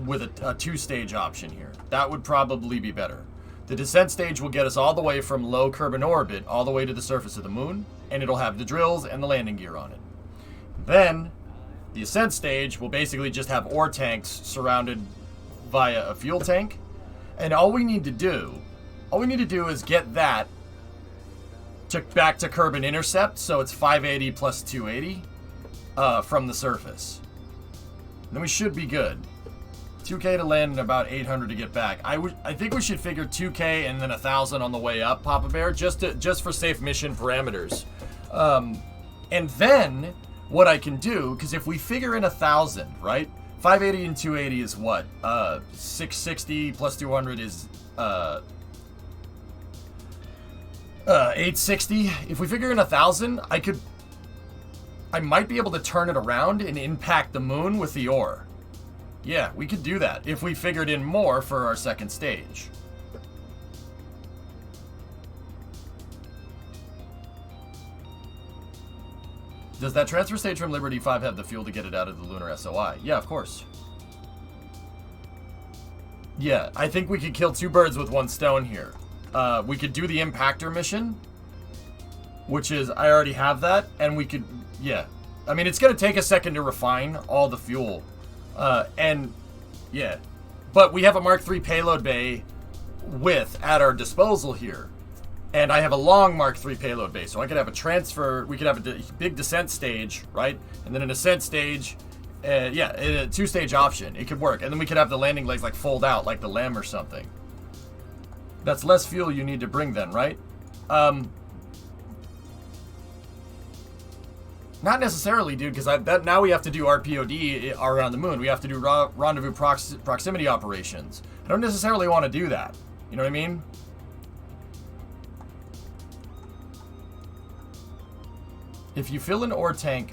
With a two-stage option here. That would probably be better. The descent stage will get us all the way from low Kerbin orbit all the way to the surface of the moon, and it'll have the drills and the landing gear on it. Then, the ascent stage will basically just have ore tanks surrounded via a fuel tank, and all we need to do is get that back to Kerbin intercept, so it's 580 plus 280 from the surface. Then we should be good. 2K to land and about 800 to get back. I think we should figure 2K and then 1,000 on the way up, Papa Bear, just for safe mission parameters. And then what I can do, because if we figure in 1,000, right? 580 and 280 is what? 660 plus 200 is 860. If we figure in 1,000, I might be able to turn it around and impact the moon with the ore. Yeah, we could do that if we figured in more for our second stage. Does that transfer stage from Liberty 5 have the fuel to get it out of the lunar SOI? Yeah, of course. Yeah, I think we could kill two birds with one stone here. We could do the impactor mission, which is, I already have that, and we could, yeah. I mean, it's going to take a second to refine all the fuel. And, yeah. But we have a Mark III payload bay at our disposal here. And I have a long Mark III payload bay, so I could have a transfer, we could have a big descent stage, right? And then an ascent stage, yeah, a two-stage option. It could work. And then we could have the landing legs like fold out, like the LEM or something. That's less fuel you need to bring then, right? Not necessarily, dude, because now we have to do RPOD around the moon. We have to do rendezvous proximity operations. I don't necessarily want to do that. You know what I mean? If you fill an ore tank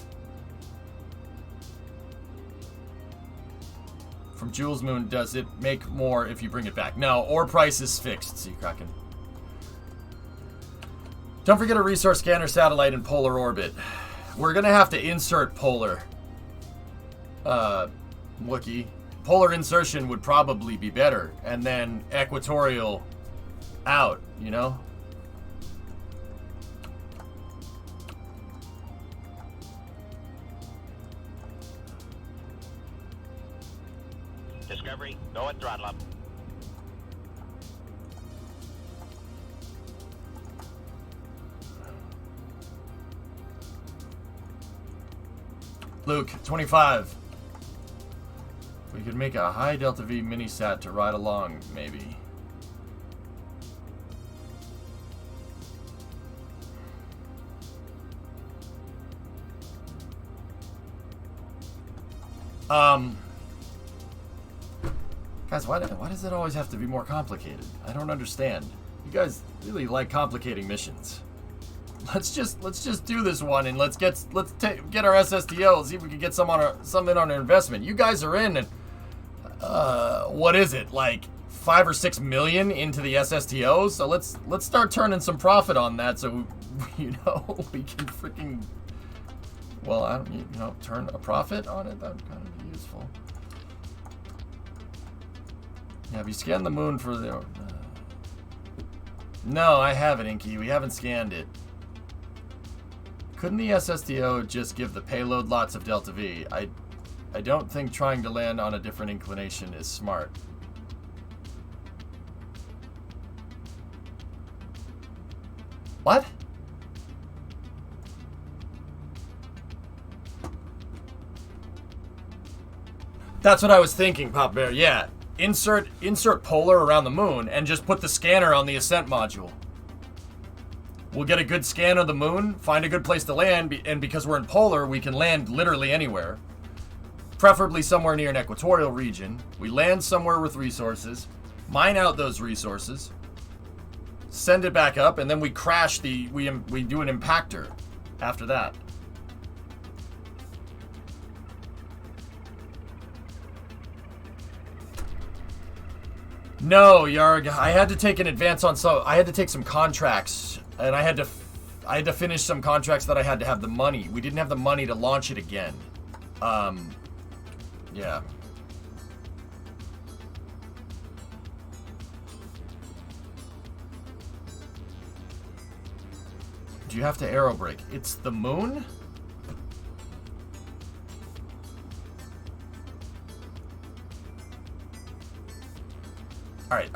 from Jules Moon, does it make more if you bring it back? No, ore price is fixed, Sea Kraken. Don't forget a resource scanner satellite in polar orbit. We're gonna have to insert polar. Wookie. Polar insertion would probably be better. And then equatorial out, you know? Discovery, go at throttle up. Luke, 25. We could make a high Delta V mini-sat to ride along, maybe. Guys, why does it always have to be more complicated? I don't understand. You guys really like complicating missions. Let's just do this one and let's get our SSTO, see if we can get something on our investment. You guys are in, and what is it, like 5 or 6 million into the SSTO? So let's start turning some profit on that, so you know we can freaking, well, I don't, you know, turn a profit on it. That would kind of be useful. Have you scanned the moon for the... No, I haven't, Inky. We haven't scanned it. Couldn't the SSDO just give the payload lots of Delta V? I don't think trying to land on a different inclination is smart. What? That's what I was thinking, Pop Bear. Yeah. Insert polar around the moon and just put the scanner on the ascent module. We'll get a good scan of the moon, find a good place to land, and because we're in polar, we can land literally anywhere. Preferably somewhere near an equatorial region. We land somewhere with resources, mine out those resources, send it back up, and then we crash we do an impactor after that. No, Yarg, I had to take an advance on I had to take some contracts, and I had to finish some contracts that I had to have the money. We didn't have the money to launch it again. Yeah. Do you have to aero brake? It's the moon? All right,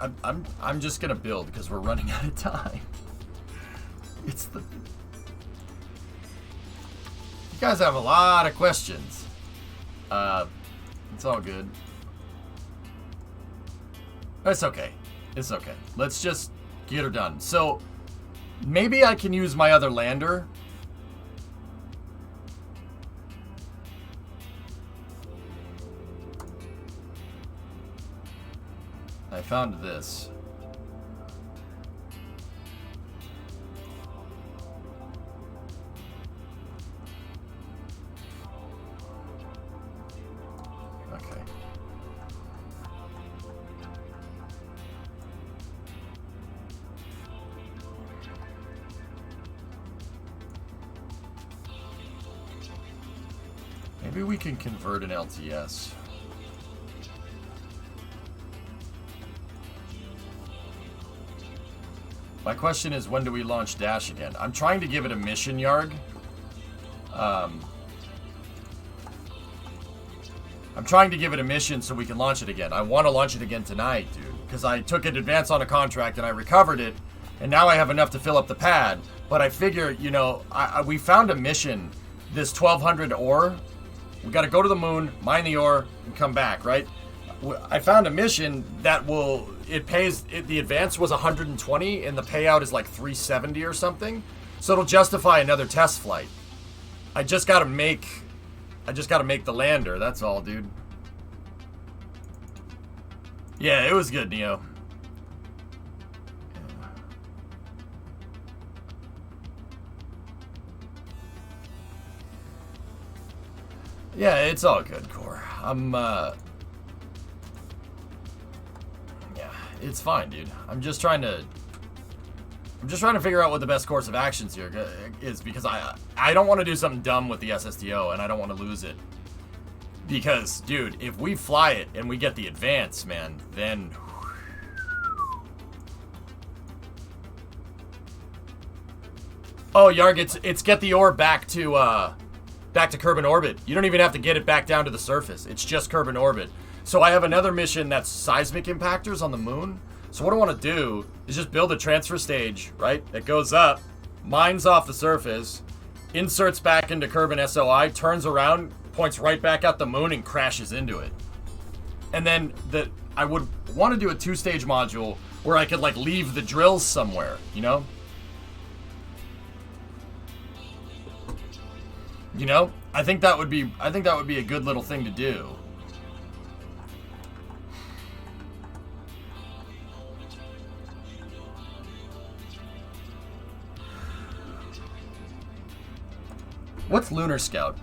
I'm just gonna build because we're running out of time. It's the... You guys have a lot of questions. It's all good. It's okay. It's okay. Let's just get her done. So, maybe I can use my other lander. I found this. Okay. Maybe we can convert an LTS. My question is, when do we launch Dash again? I'm trying to give it a mission, Yarg. I'm trying to give it a mission so we can launch it again. I want to launch it again tonight, dude. Because I took an advance on a contract and I recovered it. And now I have enough to fill up the pad. But I figure, you know, we found a mission. This 1200 ore. We got to go to the moon, mine the ore, and come back, right? I found a mission that will... the advance was 120 and the payout is like 370 or something. So it'll justify another test flight. I just gotta make the lander, that's all, dude. Yeah, it was good, Neo. Yeah, it's all good, Core. It's fine, dude. I'm just trying to figure out what the best course of actions here is, because I don't want to do something dumb with the SSDO and I don't want to lose it. Because, dude, if we fly it and we get the advance, man, then... Oh, Yarg, it's get the ore back to Kerbin orbit. You don't even have to get it back down to the surface. It's just Kerbin orbit. So I have another mission that's seismic impactors on the moon. So what I want to do is just build a transfer stage, right? That goes up, mines off the surface, inserts back into Kerbin SOI, turns around, points right back at the moon, and crashes into it. And then I would want to do a two-stage module where I could like leave the drills somewhere, you know? You know? I think that would be a good little thing to do. What's Lunar Scout?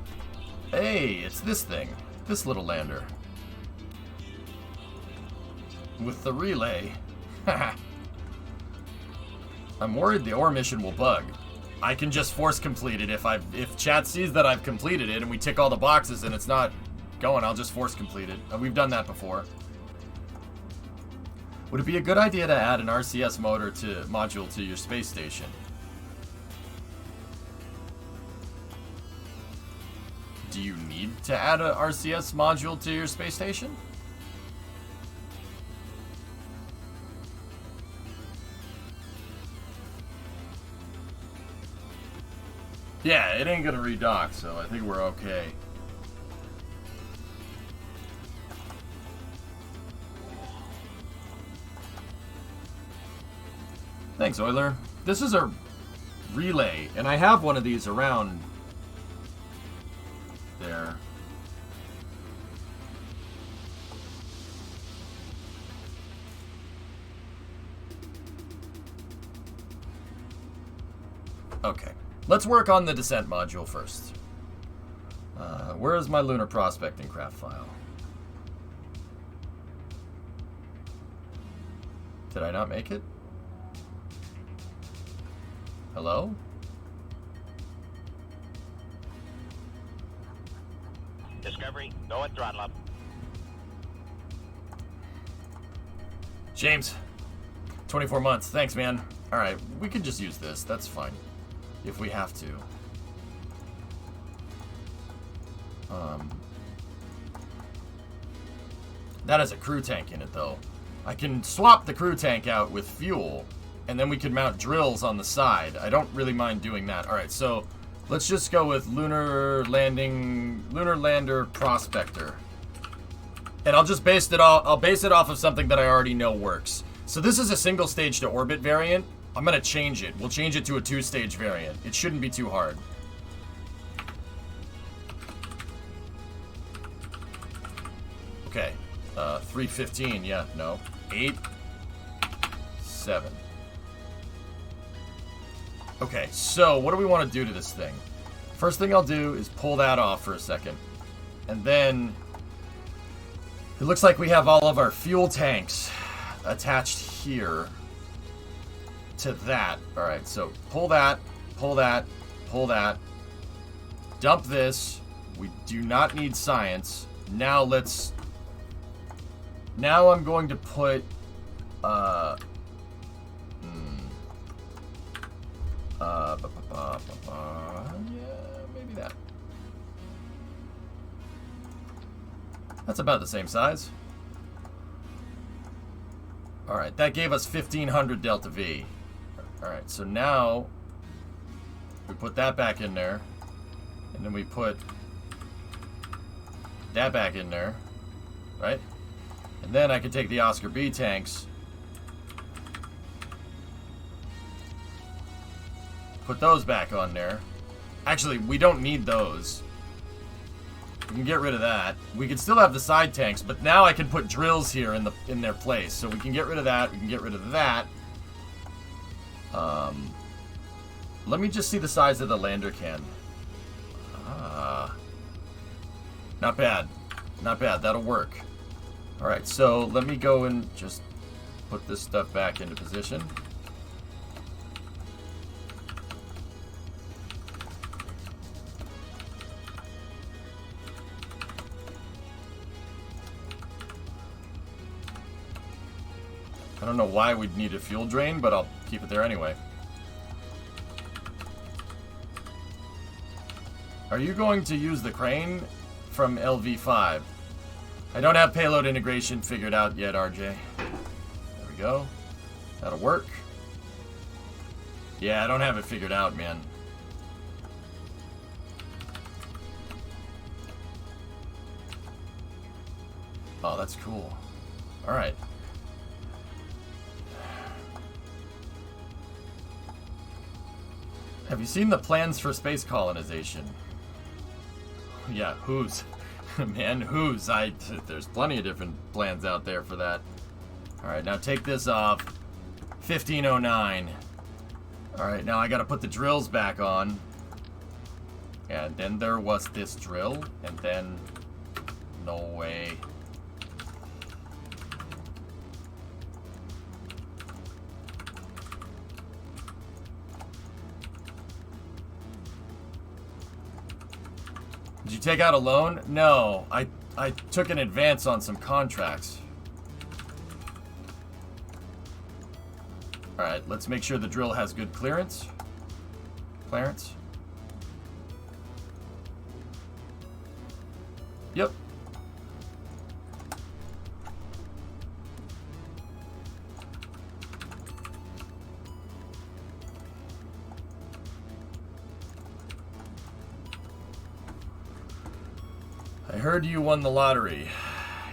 Hey, it's this thing. This little lander. With the relay. I'm worried the ore mission will bug. I can just force complete it. If chat sees that I've completed it and we tick all the boxes and it's not going, I'll just force complete it. We've done that before. Would it be a good idea to add an RCS motor module to your space station? Do you need to add a RCS module to your space station? Yeah, it ain't gonna redock, so I think we're okay. Thanks, Euler. This is a relay, and I have one of these around there. Okay, let's work on the descent module first. Where is my lunar prospecting craft file? Did I not make it? Hello? Discovery, go at throttle up. James, 24 months. Thanks, man. Alright, we can just use this. That's fine. If we have to. That has a crew tank in it, though. I can swap the crew tank out with fuel, and then we can mount drills on the side. I don't really mind doing that. Alright, so let's just go with Lunar Lander Prospector. And I'll just base it off of something that I already know works. So this is a single stage to orbit variant. I'm gonna change it. We'll change it to a 2-stage variant. It shouldn't be too hard. Okay. 315, yeah, no. 8, 7. Okay, so what do we want to do to this thing? First thing I'll do is pull that off for a second. And then it looks like we have all of our fuel tanks attached here to that. Alright, so pull that, pull that, pull that. Dump this. We do not need science. Now I'm going to put yeah, maybe that. That's about the same size. Alright, that gave us 1500 delta V. Alright, so now we put that back in there. And then we put that back in there. Right? And then I can take the Oscar B tanks, put those back on there. Actually, we don't need those. We can get rid of that. We can still have the side tanks, but now I can put drills here in their place. So we can get rid of that. We can get rid of that. Let me just see the size of the lander can. Not bad. Not bad. That'll work. Alright, so let me go and just put this stuff back into position. I don't know why we'd need a fuel drain, but I'll keep it there anyway. Are you going to use the crane from LV5? I don't have payload integration figured out yet, RJ. There we go. That'll work. Yeah, I don't have it figured out, man. Oh, that's cool. Alright. Have you seen the plans for space colonization? Yeah, whose? Man, whose? There's plenty of different plans out there for that. Alright, now take this off. 1509. Alright, now I gotta put the drills back on. And then there was this drill, and then... No way. Did you take out a loan? No, I took an advance on some contracts. Alright, let's make sure the drill has good clearance. Clarence. Yep. I heard you won the lottery.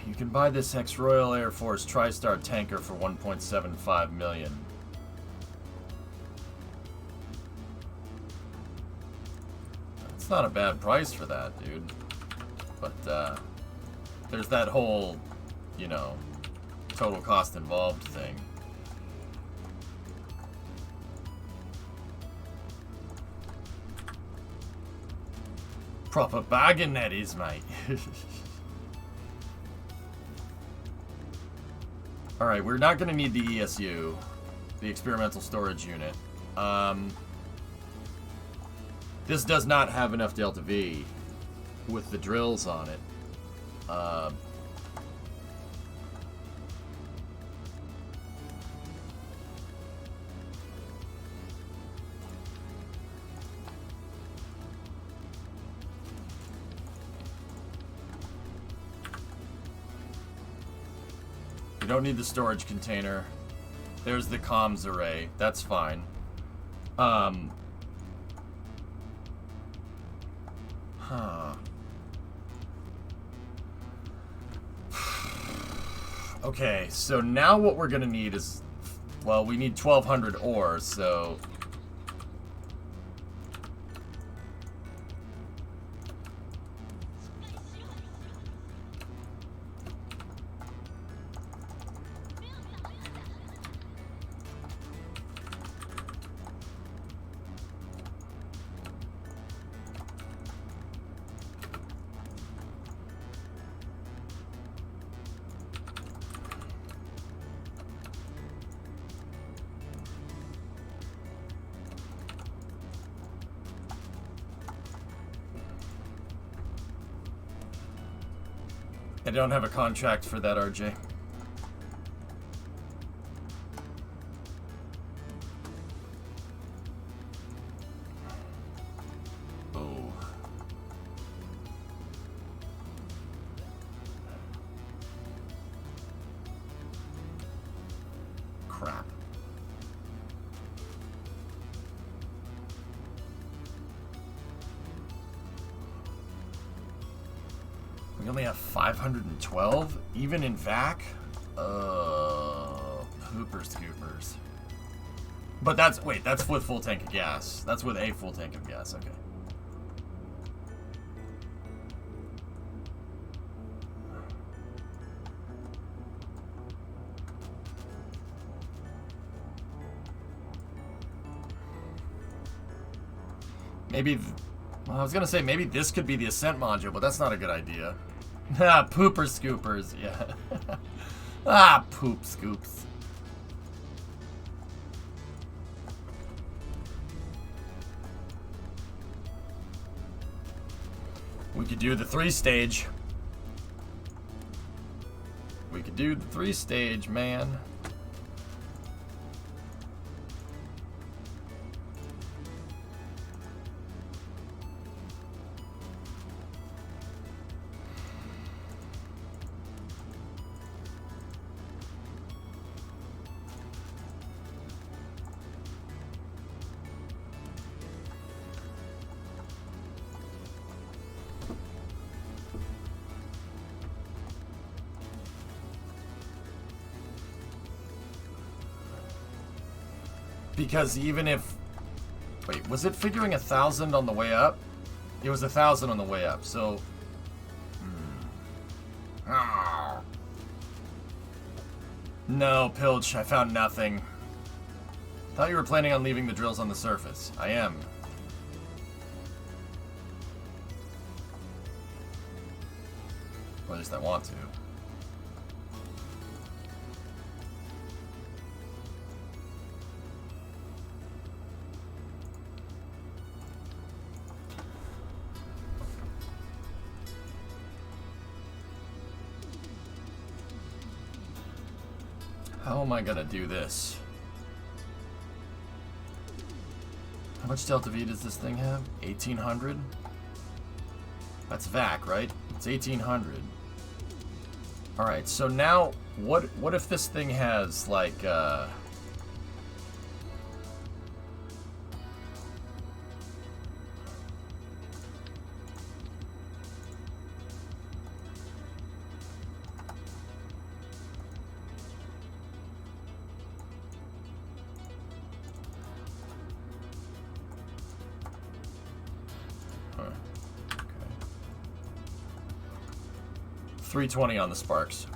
You can buy this ex-Royal Air Force TriStar tanker for $1.75 million. That's not a bad price for that, dude. But, there's that whole, you know, total cost involved thing. Proper bargain that is, mate. Alright, we're not going to need the ESU, the Experimental Storage Unit. This does not have enough Delta V with the drills on it. You don't need the storage container. There's the comms array. That's fine. Huh. Okay, so now what we're gonna need is, well, we need 1,200 ores, so... I don't have a contract for that, RJ. Oh. Crap. We only have 512, even in VAC? Poopers scoopers. But that's, wait, that's with full tank of gas. That's with a full tank of gas, okay. Maybe, well, I was gonna say maybe this could be the ascent module, but that's not a good idea. Ah, pooper scoopers, yeah. Ah, poop scoops. We could do the 3-stage. We could do the 3-stage, man. Because even if... Wait, was it figuring 1,000 on the way up? It was 1,000 on the way up, so... Oh. No, Pilch, I found nothing. Thought you were planning on leaving the drills on the surface. I am. Or at least I want to. How am I gonna do this? much Delta V does this thing have? 1800? That's VAC, right? It's 1800. Alright, so now, what if this thing has, like, huh, okay. 320 on the sparks.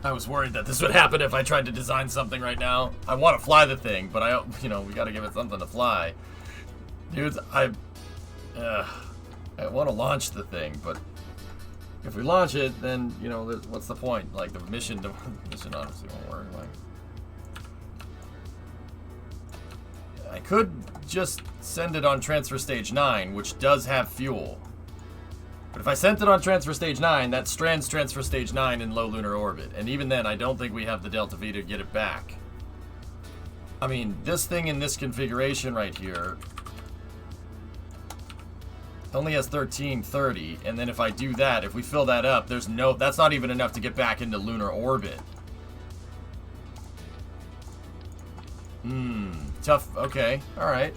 I was worried that this would happen if I tried to design something right now. I want to fly the thing, but we got to give it something to fly. Dudes, I want to launch the thing, but if we launch it, then, what's the point? Like, the mission honestly won't work. Like, I could just send it on transfer stage 9, which does have fuel. But if I sent it on transfer stage 9, that strands transfer stage 9 in low lunar orbit. And even then, I don't think we have the Delta V to get it back. I mean, this thing in this configuration right here only has 1330. And then if I do that, if we fill that up, that's not even enough to get back into lunar orbit. Tough. Okay. All right.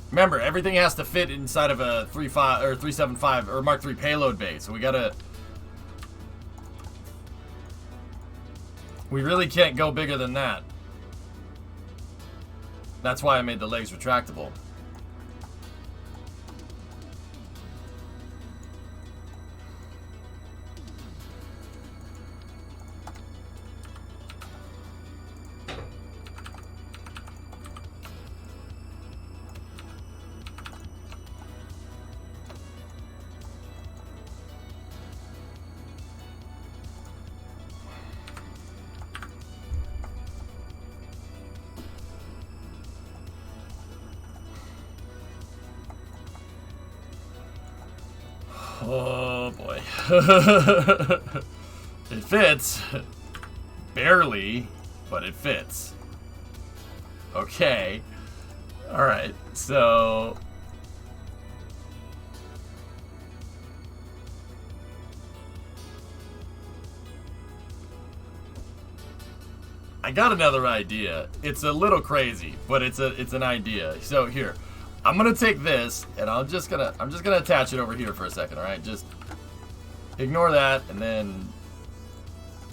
Remember, everything has to fit inside of a 3.5 or 3.75 or Mark III payload bay, so we really can't go bigger than that. That's why I made the legs retractable. Oh boy. It fits. Barely, but it fits. Okay. Alright, so I got another idea. It's a little crazy, but it's an idea. So here, I'm gonna take this and I'm just gonna attach it over here for a second, alright? Just ignore that and then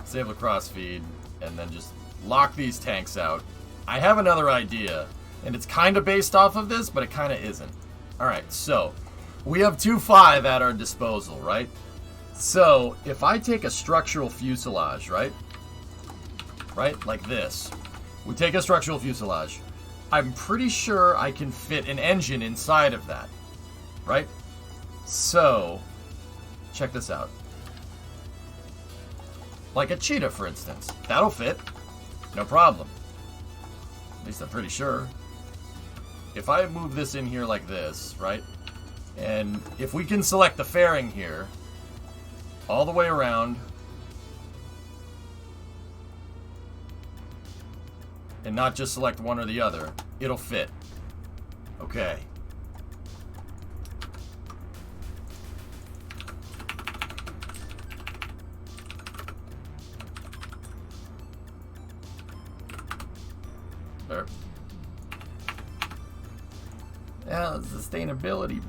disable the crossfeed and then just lock these tanks out. I have another idea, and it's kind of based off of this, but it kind of isn't. Alright, so we have 2.5 at our disposal, right? So if I take a structural fuselage, right? Like this. We take a structural fuselage. I'm pretty sure I can fit an engine inside of that, right? So, check this out. Like a cheetah, for instance. That'll fit. No problem. At least I'm pretty sure. If I move this in here like this, right? And if we can select the fairing here, all the way around, and not just select one or the other, it'll fit. Okay. There. Yeah, sustainability.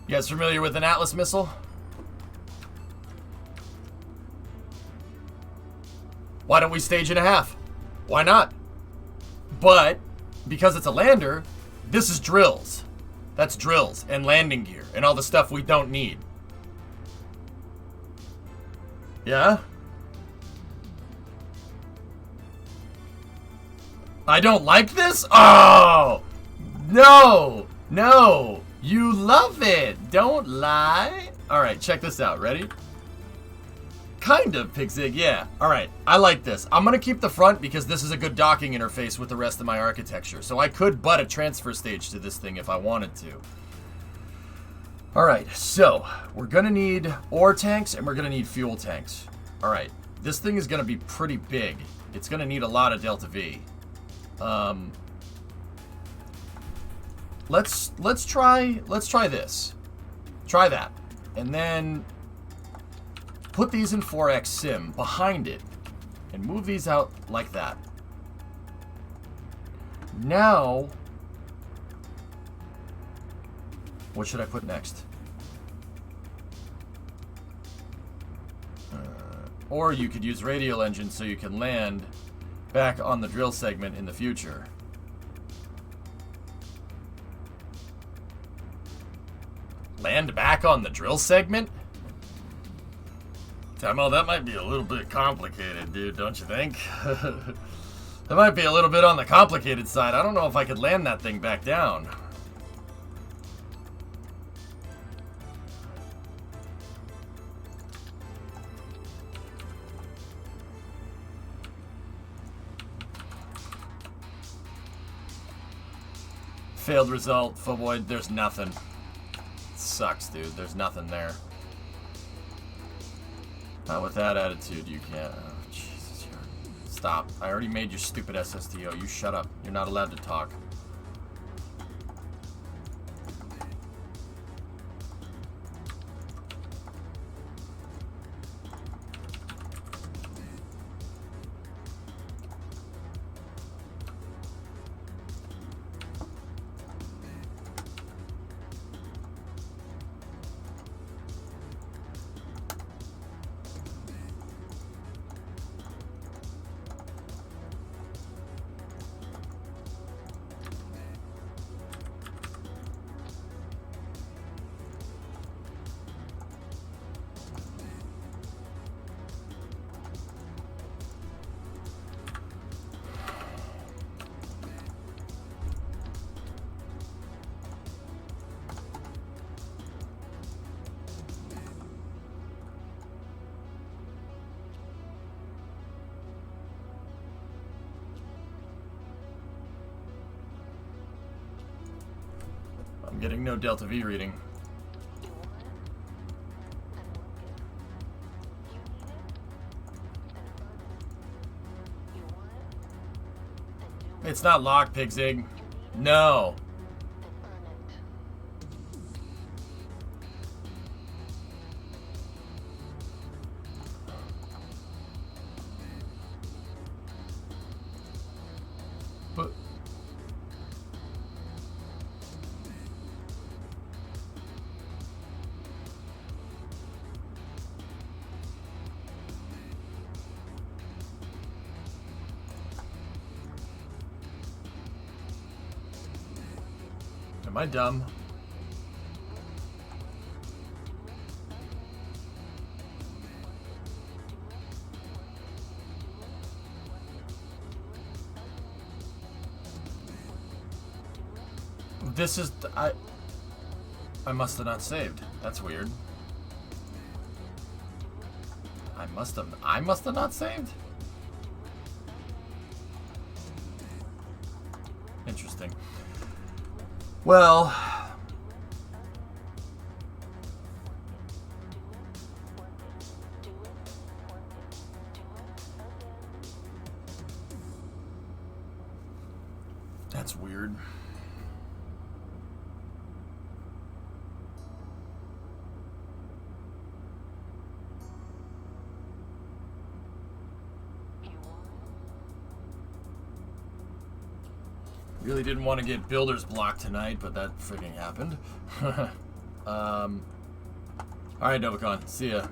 You guys familiar with an Atlas missile? Why don't we stage and a half? Why not? But, because it's a lander, this is drills. That's drills and landing gear and all the stuff we don't need. Yeah? I don't like this? Oh! No! No! You love it! Don't lie! Alright, check this out. Ready? Kind of, Pigzig, yeah. Alright, I like this. I'm gonna keep the front because this is a good docking interface with the rest of my architecture. So I could butt a transfer stage to this thing if I wanted to. Alright, so we're gonna need ore tanks and we're gonna need fuel tanks. Alright, this thing is gonna be pretty big. It's gonna need a lot of Delta V. Let's try this. Try that. And then put these in 4x sim behind it and move these out like that. Now, what should I put next? Or you could use radial engine so you can land back on the drill segment in the future. Land back on the drill segment? Tamo, that might be a little bit complicated, dude, don't you think? That might be a little bit on the complicated side. I don't know if I could land that thing back down. Failed result, Foboid, there's nothing. Sucks, dude. There's nothing there. Not with that attitude, you can't. Oh, Jesus. Stop. I already made your stupid SSTO. You shut up. You're not allowed to talk. I'm getting no Delta V reading. It's not locked, Pigzig. No. But am I dumb? This is I must have not saved. That's weird. I must have not saved? Interesting. Well, that's weird. Really didn't want to get builder's block tonight, but that freaking happened. Alright, Novacon, see ya.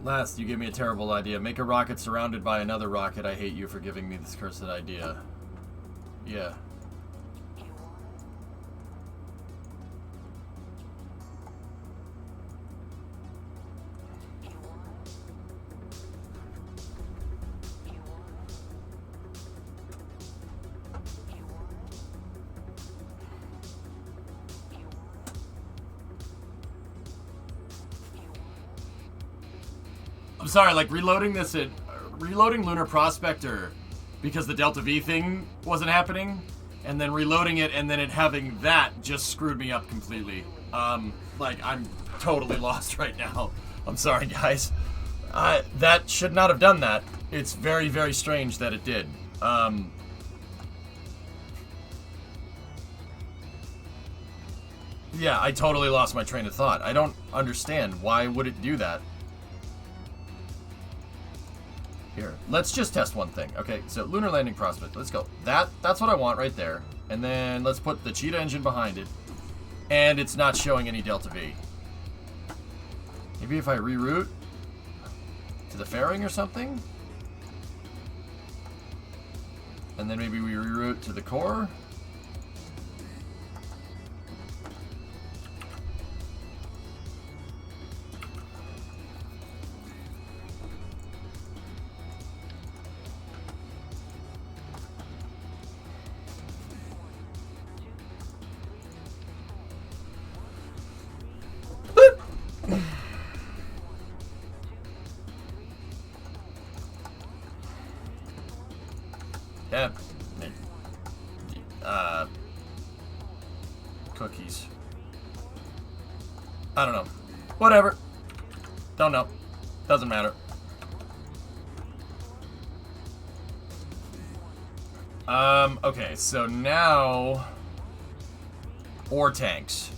Last, you gave me a terrible idea. Make a rocket surrounded by another rocket. I hate you for giving me this cursed idea. Yeah. I'm sorry, like reloading Lunar Prospector because the Delta V thing wasn't happening, and then reloading it and then it having that just screwed me up completely. Like I'm totally lost right now. I'm sorry, guys. That should not have done that. It's very, very strange that it did. Yeah, I totally lost my train of thought. I don't understand. Why would it do that? Here, let's just test one thing. Okay, so Lunar Landing Prospect. Let's go. That's what I want right there. And then let's put the Cheetah engine behind it. And it's not showing any Delta V. Maybe if I reroute to the fairing or something? And then maybe we reroute to the core? Yeah. Cookies. I don't know. Whatever. Don't know. Doesn't matter. Okay, so now ore tanks.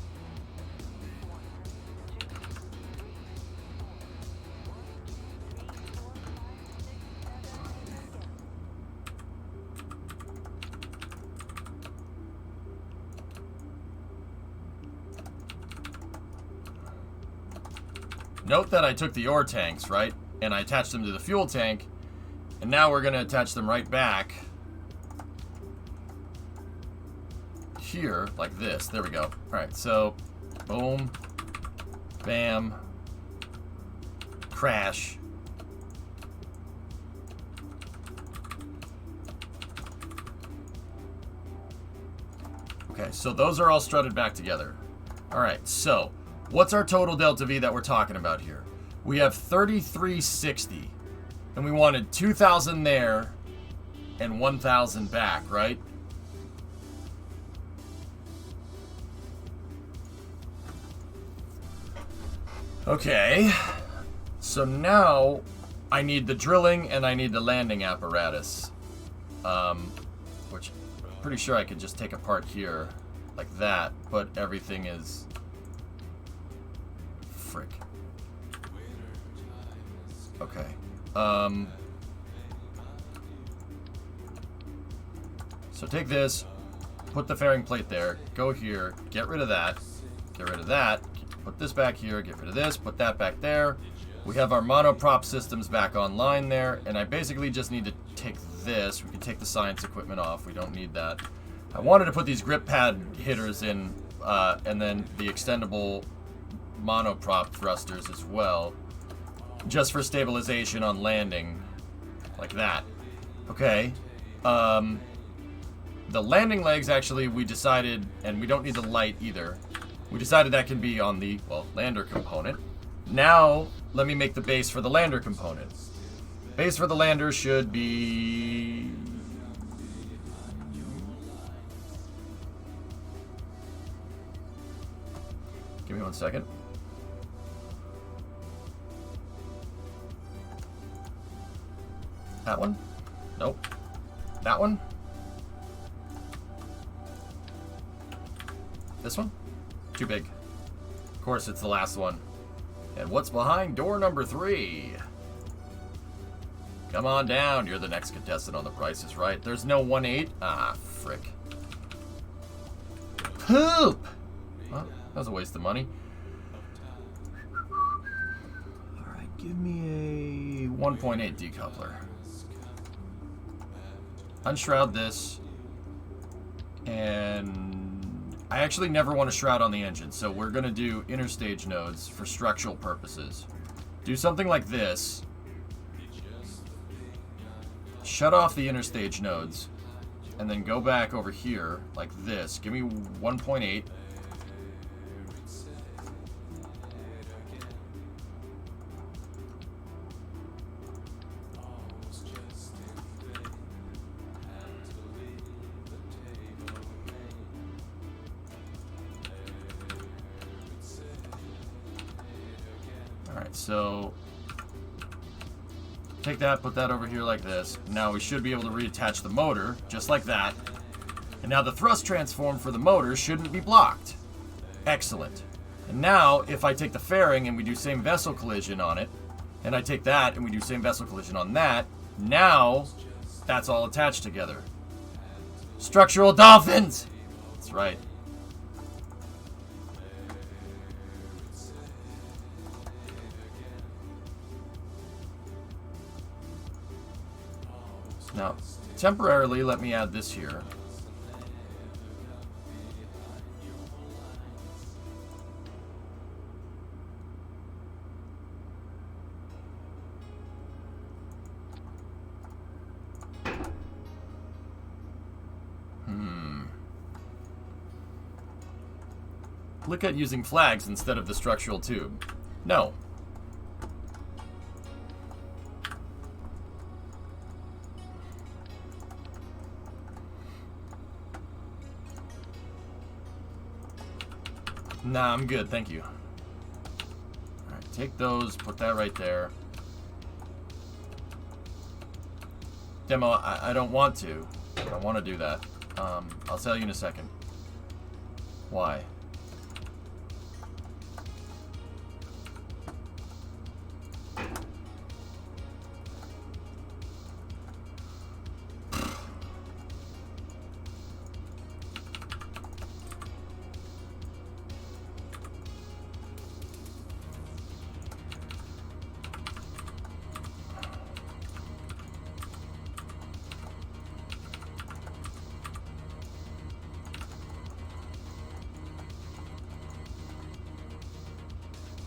Note that I took the ore tanks, right? And I attached them to the fuel tank. And now we're going to attach them right back here, like this. There we go. Alright, so boom, bam, crash. Okay, so those are all strutted back together. Alright, so what's our total Delta V that we're talking about here? We have 3360. And we wanted 2,000 there and 1,000 back, right? Okay. So now I need the drilling and I need the landing apparatus. Which I'm pretty sure I could just take apart here like that, but everything is... Frick. Okay. So take this, put the fairing plate there, go here, get rid of that, put this back here, get rid of this, put that back there. We have our monoprop systems back online there, and I basically just need to take this. We can take the science equipment off. We don't need that. I wanted to put these grip pad hitters in, and then the extendable monoprop thrusters as well, just for stabilization on landing, like that. Okay. The landing legs, actually, we decided, and we don't need the light either. We decided that can be on the, well, lander component. Now, let me make the base for the lander component. Base for the lander should be... Give me 1 second. That one? Nope. That one? This one? Too big. Of course, it's the last one. And what's behind door number 3? Come on down. You're the next contestant on The Price is Right. There's no 1-8. Ah, frick. Poop! Well, that was a waste of money. Alright, give me a 1.8 decoupler. Unshroud this. And I actually never want to shroud on the engine, so we're going to do interstage nodes for structural purposes. Do something like this. Shut off the interstage nodes. And then go back over here, like this. Give me 1.8. so take that, put that over here like this. Now we should be able to reattach the motor, just like that. And now the thrust transform for the motor shouldn't be blocked. Excellent. And now, if I take the fairing and we do same vessel collision on it, and I take that and we do same vessel collision on that, now that's all attached together. Structural dolphins! That's right. Now, temporarily, let me add this here. Look at using flags instead of the structural tube. No. Nah, I'm good, thank you. Alright, take those, put that right there. Demo, I don't want to. I don't want to do that. I'll tell you in a second. Why?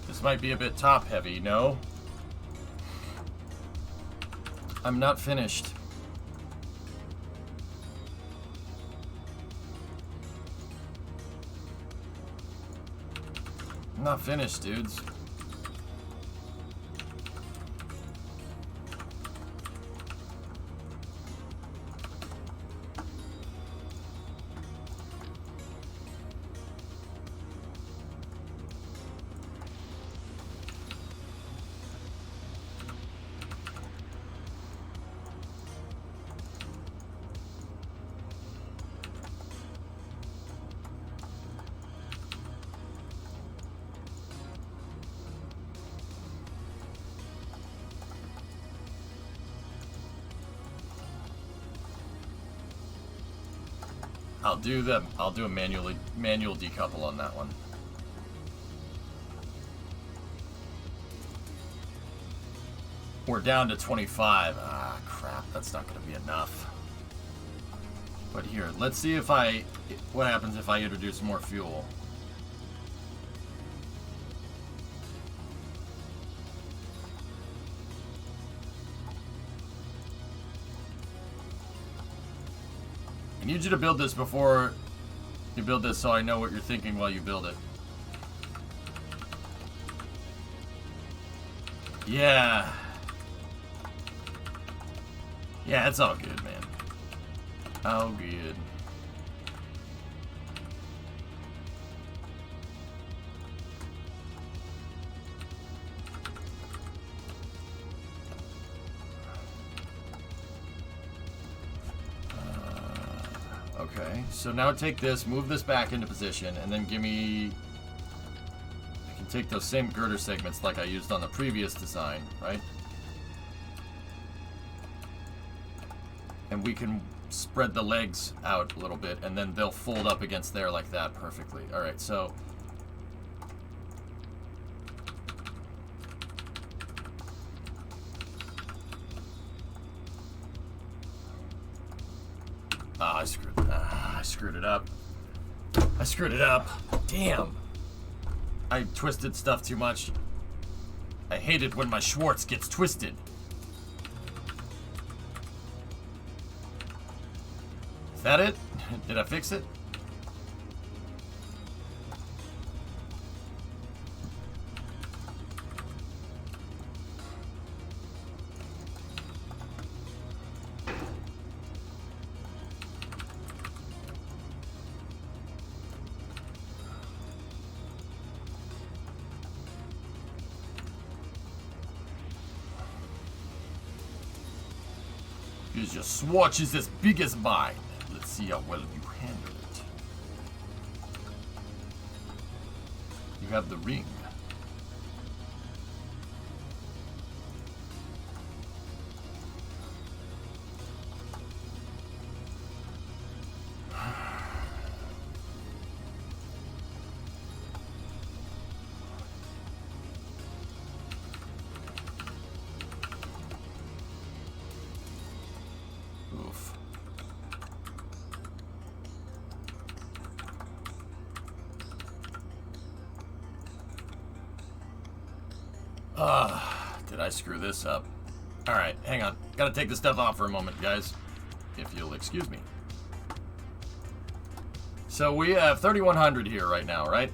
This might be a bit top heavy, no? I'm not finished. I'm not finished, dudes. I'll do a manual decouple on that one. We're down to 25. Ah, crap, that's not gonna be enough. But here, let's see what happens if I introduce more fuel. I need you to build this before you build this so I know what you're thinking while you build it. Yeah. Yeah, it's all good, man. All good. Okay, so now take this, move this back into position, and then give me... I can take those same girder segments like I used on the previous design, right? And we can spread the legs out a little bit, and then they'll fold up against there like that perfectly. Alright, so... I screwed it up. I screwed it up. Damn. I twisted stuff too much. I hate it when my Schwartz gets twisted. Is that it? Did I fix it? Here's your swatches as big as mine. Let's see how well you handle it. You have the ring. Oof. Did I screw this up? Alright, hang on. Gotta take this stuff off for a moment, guys. If you'll excuse me. So we have 3,100 here right now, right?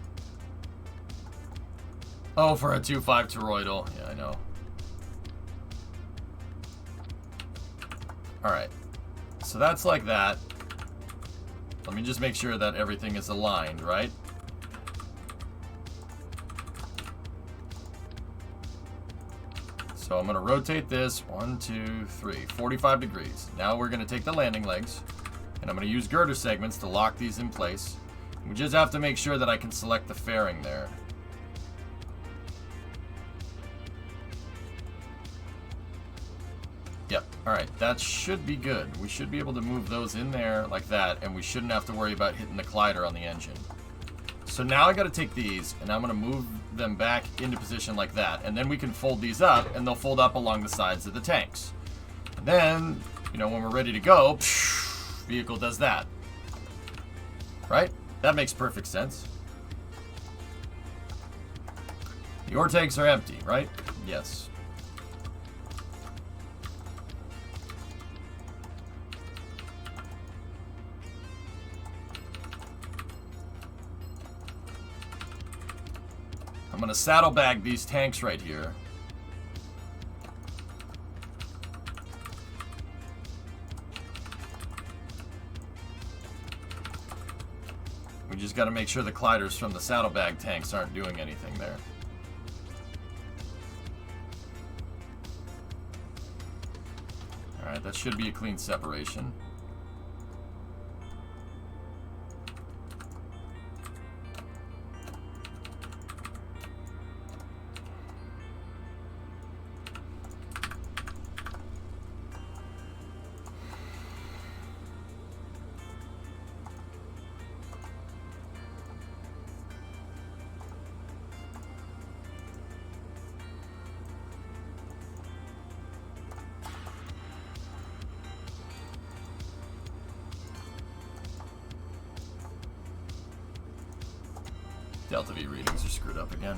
Oh, for a 2.5 toroidal. Yeah, I know. Alright. So that's like that. Let me just make sure that everything is aligned, right? So I'm going to rotate this 1, 2, 3, 45 degrees. Now we're going to take the landing legs, and I'm going to use girder segments to lock these in place. We just have to make sure that I can select the fairing there. Yep, alright, that should be good. We should be able to move those in there like that, and we shouldn't have to worry about hitting the collider on the engine. So now I got to take these, and I'm going to move them back into position like that, and then we can fold these up, and they'll fold up along the sides of the tanks. And then, you know, when we're ready to go, vehicle does that. Right? That makes perfect sense. Your tanks are empty, right? Yes. I'm going to saddlebag these tanks right here. We just got to make sure the colliders from the saddlebag tanks aren't doing anything there. Alright, that should be a clean separation. Delta V readings are screwed up again.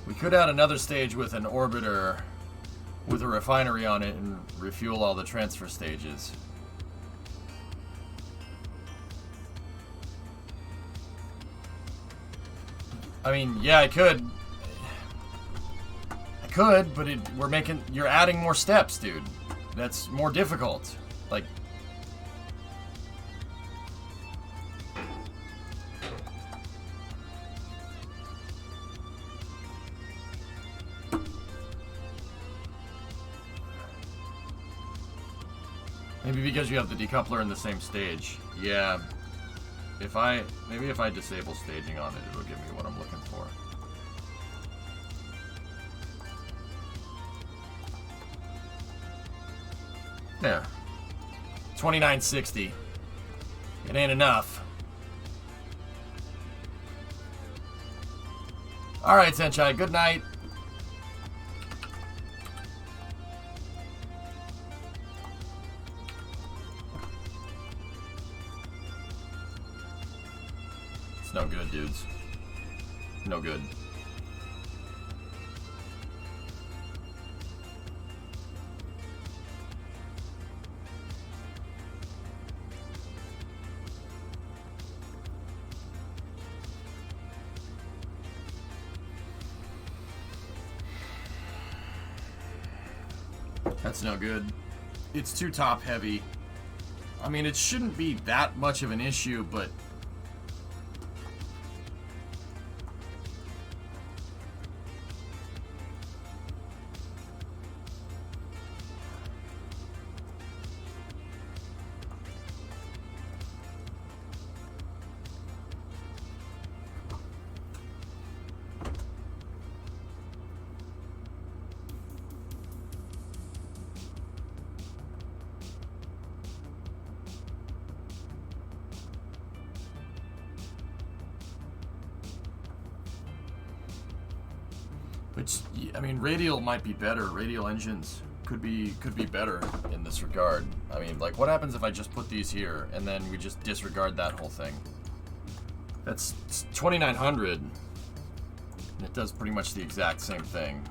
We could add another stage with an orbiter with a refinery on it and refuel all the transfer stages. I mean, yeah, I could, but you're adding more steps, dude. That's more difficult. Like, maybe because you have the decoupler in the same stage. Yeah. Maybe if I disable staging on it, it'll give me what I'm looking for. There. 2960. It ain't enough. Alright, Senshai, good night. It's no good, dudes. No good. That's no good. It's too top heavy. I mean, it shouldn't be that much of an issue, but Which, I mean, radial might be better. Radial engines could be better in this regard. I mean, like, what happens if I just put these here and then we just disregard that whole thing? That's 2,900. And it does pretty much the exact same thing.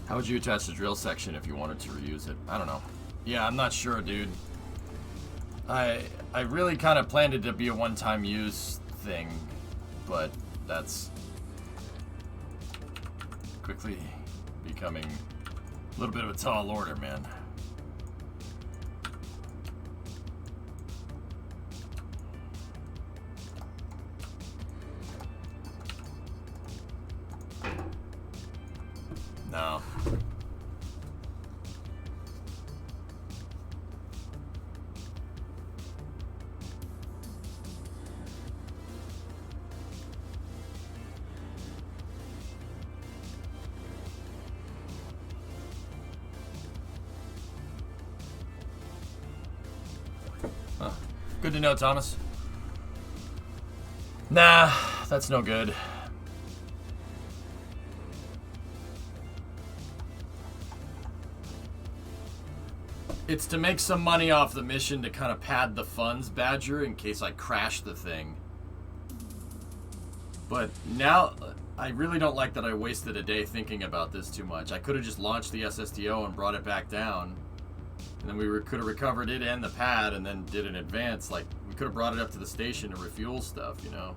How would you attach the drill section if you wanted to reuse it? I don't know. Yeah, I'm not sure, dude. I really kind of planned it to be a one-time use thing, but that's quickly becoming a little bit of a tall order, man. No. Huh. Good to know, Thomas. Nah, that's no good. It's to make some money off the mission to kind of pad the funds, Badger, in case I crash the thing. But now, I really don't like that I wasted a day thinking about this too much. I could have just launched the SSTO and brought it back down. And then we could have recovered it and the pad and then did an advance. Like, we could have brought it up to the station to refuel stuff, you know?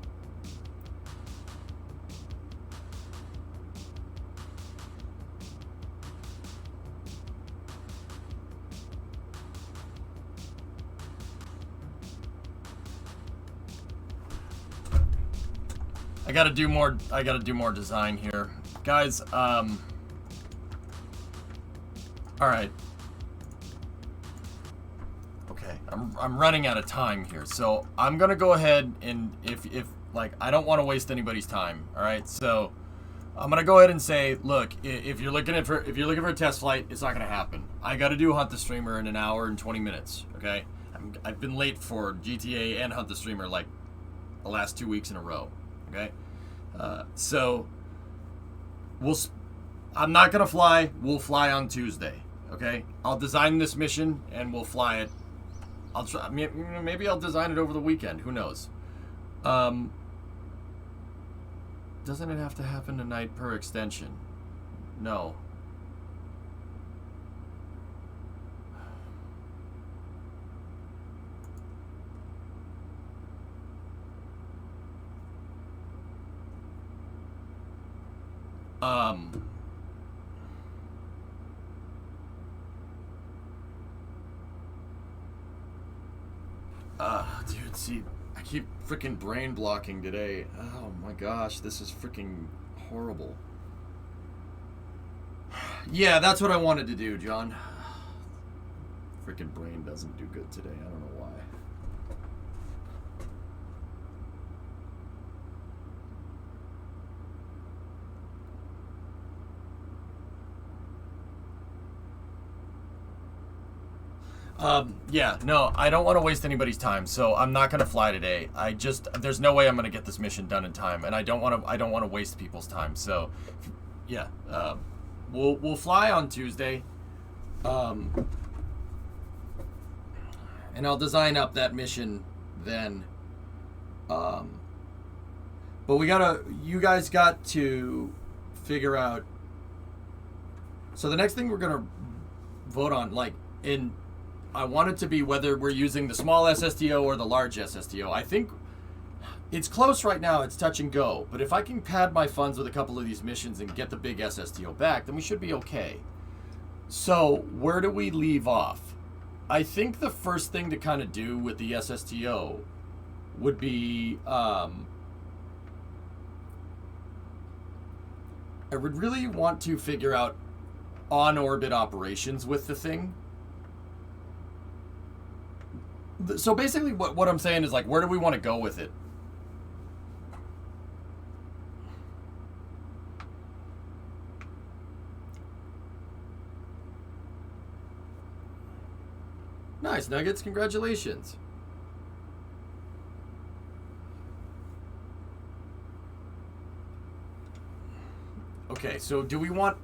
I gotta do more design here. Guys, alright. Okay, I'm running out of time here. So I'm gonna go ahead and if like I don't want to waste anybody's time, alright? So I'm gonna go ahead and say, look, if you're looking for a test flight, it's not gonna happen. I gotta do Hunt the Streamer in an hour and 20 minutes, okay? I've been late for GTA and Hunt the Streamer like the last 2 weeks in a row. Okay, so I'm not gonna fly. We'll fly on Tuesday. Okay, I'll design this mission and we'll fly it. I'll try. Maybe I'll design it over the weekend. Who knows? Doesn't it have to happen tonight per extension? No. Dude, see, I keep freaking brain blocking today. Oh my gosh, this is freaking horrible. Yeah, that's what I wanted to do, John. Freaking brain doesn't do good today. I don't know why. Yeah, no, I don't want to waste anybody's time, so I'm not gonna fly today. There's no way I'm gonna get this mission done in time, and I don't want to waste people's time. So, yeah, we'll fly on Tuesday, and I'll design up that mission then. But you guys got to figure out. So the next thing we're gonna vote on, I want it to be whether we're using the small SSTO or the large SSTO. I think it's close right now. It's touch and go. But if I can pad my funds with a couple of these missions and get the big SSTO back, then we should be okay. So where do we leave off? I think the first thing to kind of do with the SSTO would be I would really want to figure out on-orbit operations with the thing. So basically what I'm saying is, like, where do we want to go with it? Nice, Nuggets. Congratulations. Okay, so do we want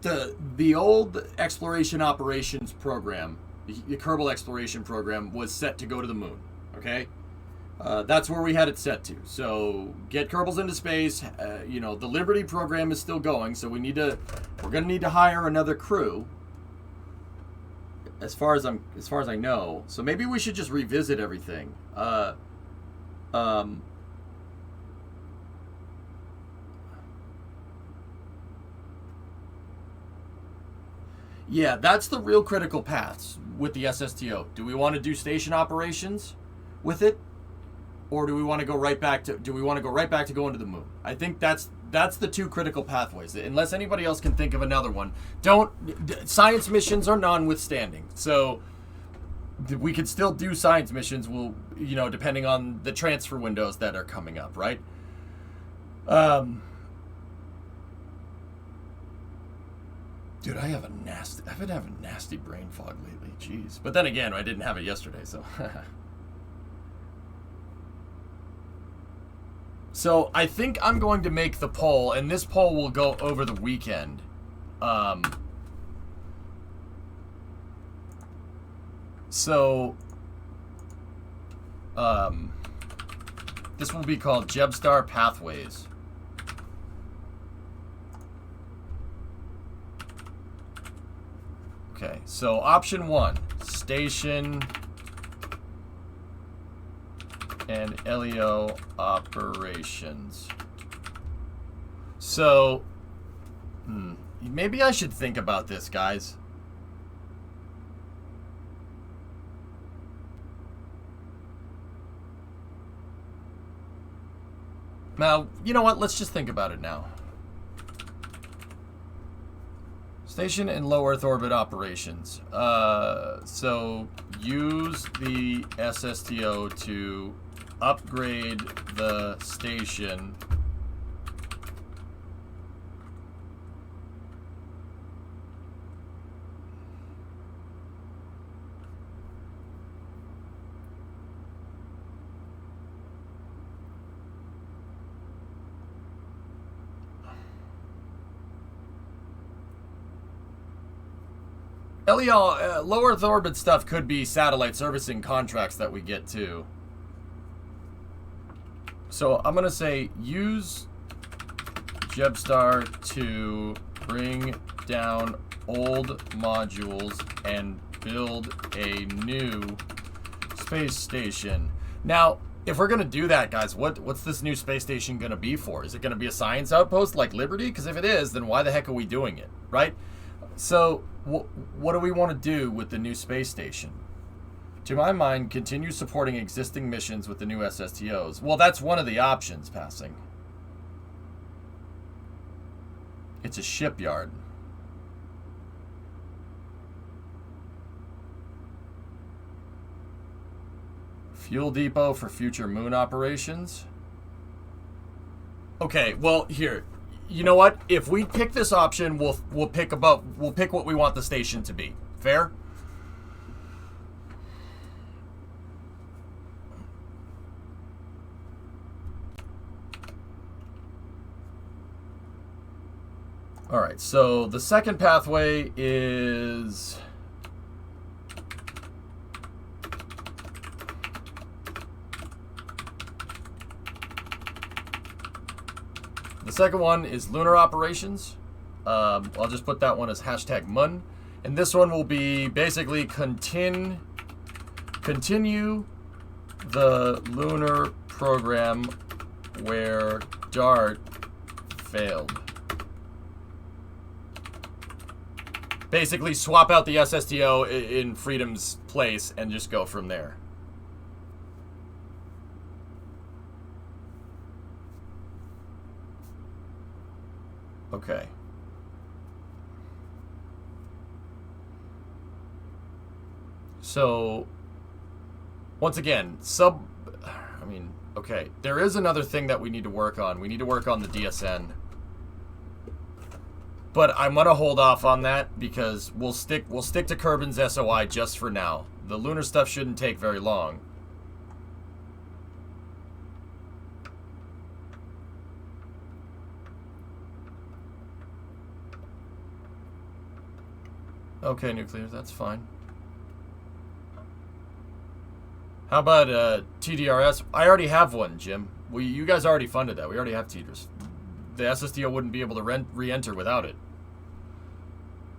the old exploration operations program, the Kerbal exploration program, was set to go to the moon, okay? That's where we had it set to. So get Kerbals into space. You know, the Liberty program is still going, so we're gonna need to hire another crew. As far as I know. So maybe we should just revisit everything. Yeah, that's the real critical paths with the SSTO. Do we want to do station operations with it, or do we want to go right back to going to the moon? I think that's the two critical pathways. Unless anybody else can think of another one, science missions are notwithstanding. So we could still do science missions. We'll, you know, depending on the transfer windows that are coming up, right? Dude, I've been having nasty brain fog lately. Jeez. But then again, I didn't have it yesterday, so. So I think I'm going to make the poll, and this poll will go over the weekend. This will be called Jebstar Pathways. Okay, so option 1, station and LEO operations. So, maybe I should think about this, guys. Now, you know what? Let's just think about it now. Station and low Earth orbit operations. So use the SSTO to upgrade the station LEO, low Earth orbit stuff could be satellite servicing contracts that we get too. So I'm going to say use Jebstar to bring down old modules and build a new space station. Now, if we're going to do that, guys, what's this new space station going to be for? Is it going to be a science outpost like Liberty? Because if it is, then why the heck are we doing it, right? So what do we want to do with the new space station? To my mind, continue supporting existing missions with the new SSTOs. Well, that's one of the options, passing. It's a shipyard. Fuel depot for future moon operations. Okay, well, here. You know what? If we pick this option, we'll pick what we want the station to be. Fair? All right. So the second pathway is the second one is lunar operations. I'll just put that one as #MUN. And this one will be basically continue the lunar program where DART failed. Basically swap out the SSTO in Freedom's place and just go from there. Okay. So, once again, okay, there is another thing that we need to work on. We need to work on the DSN. But I'm gonna hold off on that because we'll stick to Kerbin's SOI just for now. The lunar stuff shouldn't take very long. Okay, nuclear, that's fine. How about TDRS? I already have one, Jim. You guys already funded that. We already have TDRS. The SSDO wouldn't be able to re-enter without it.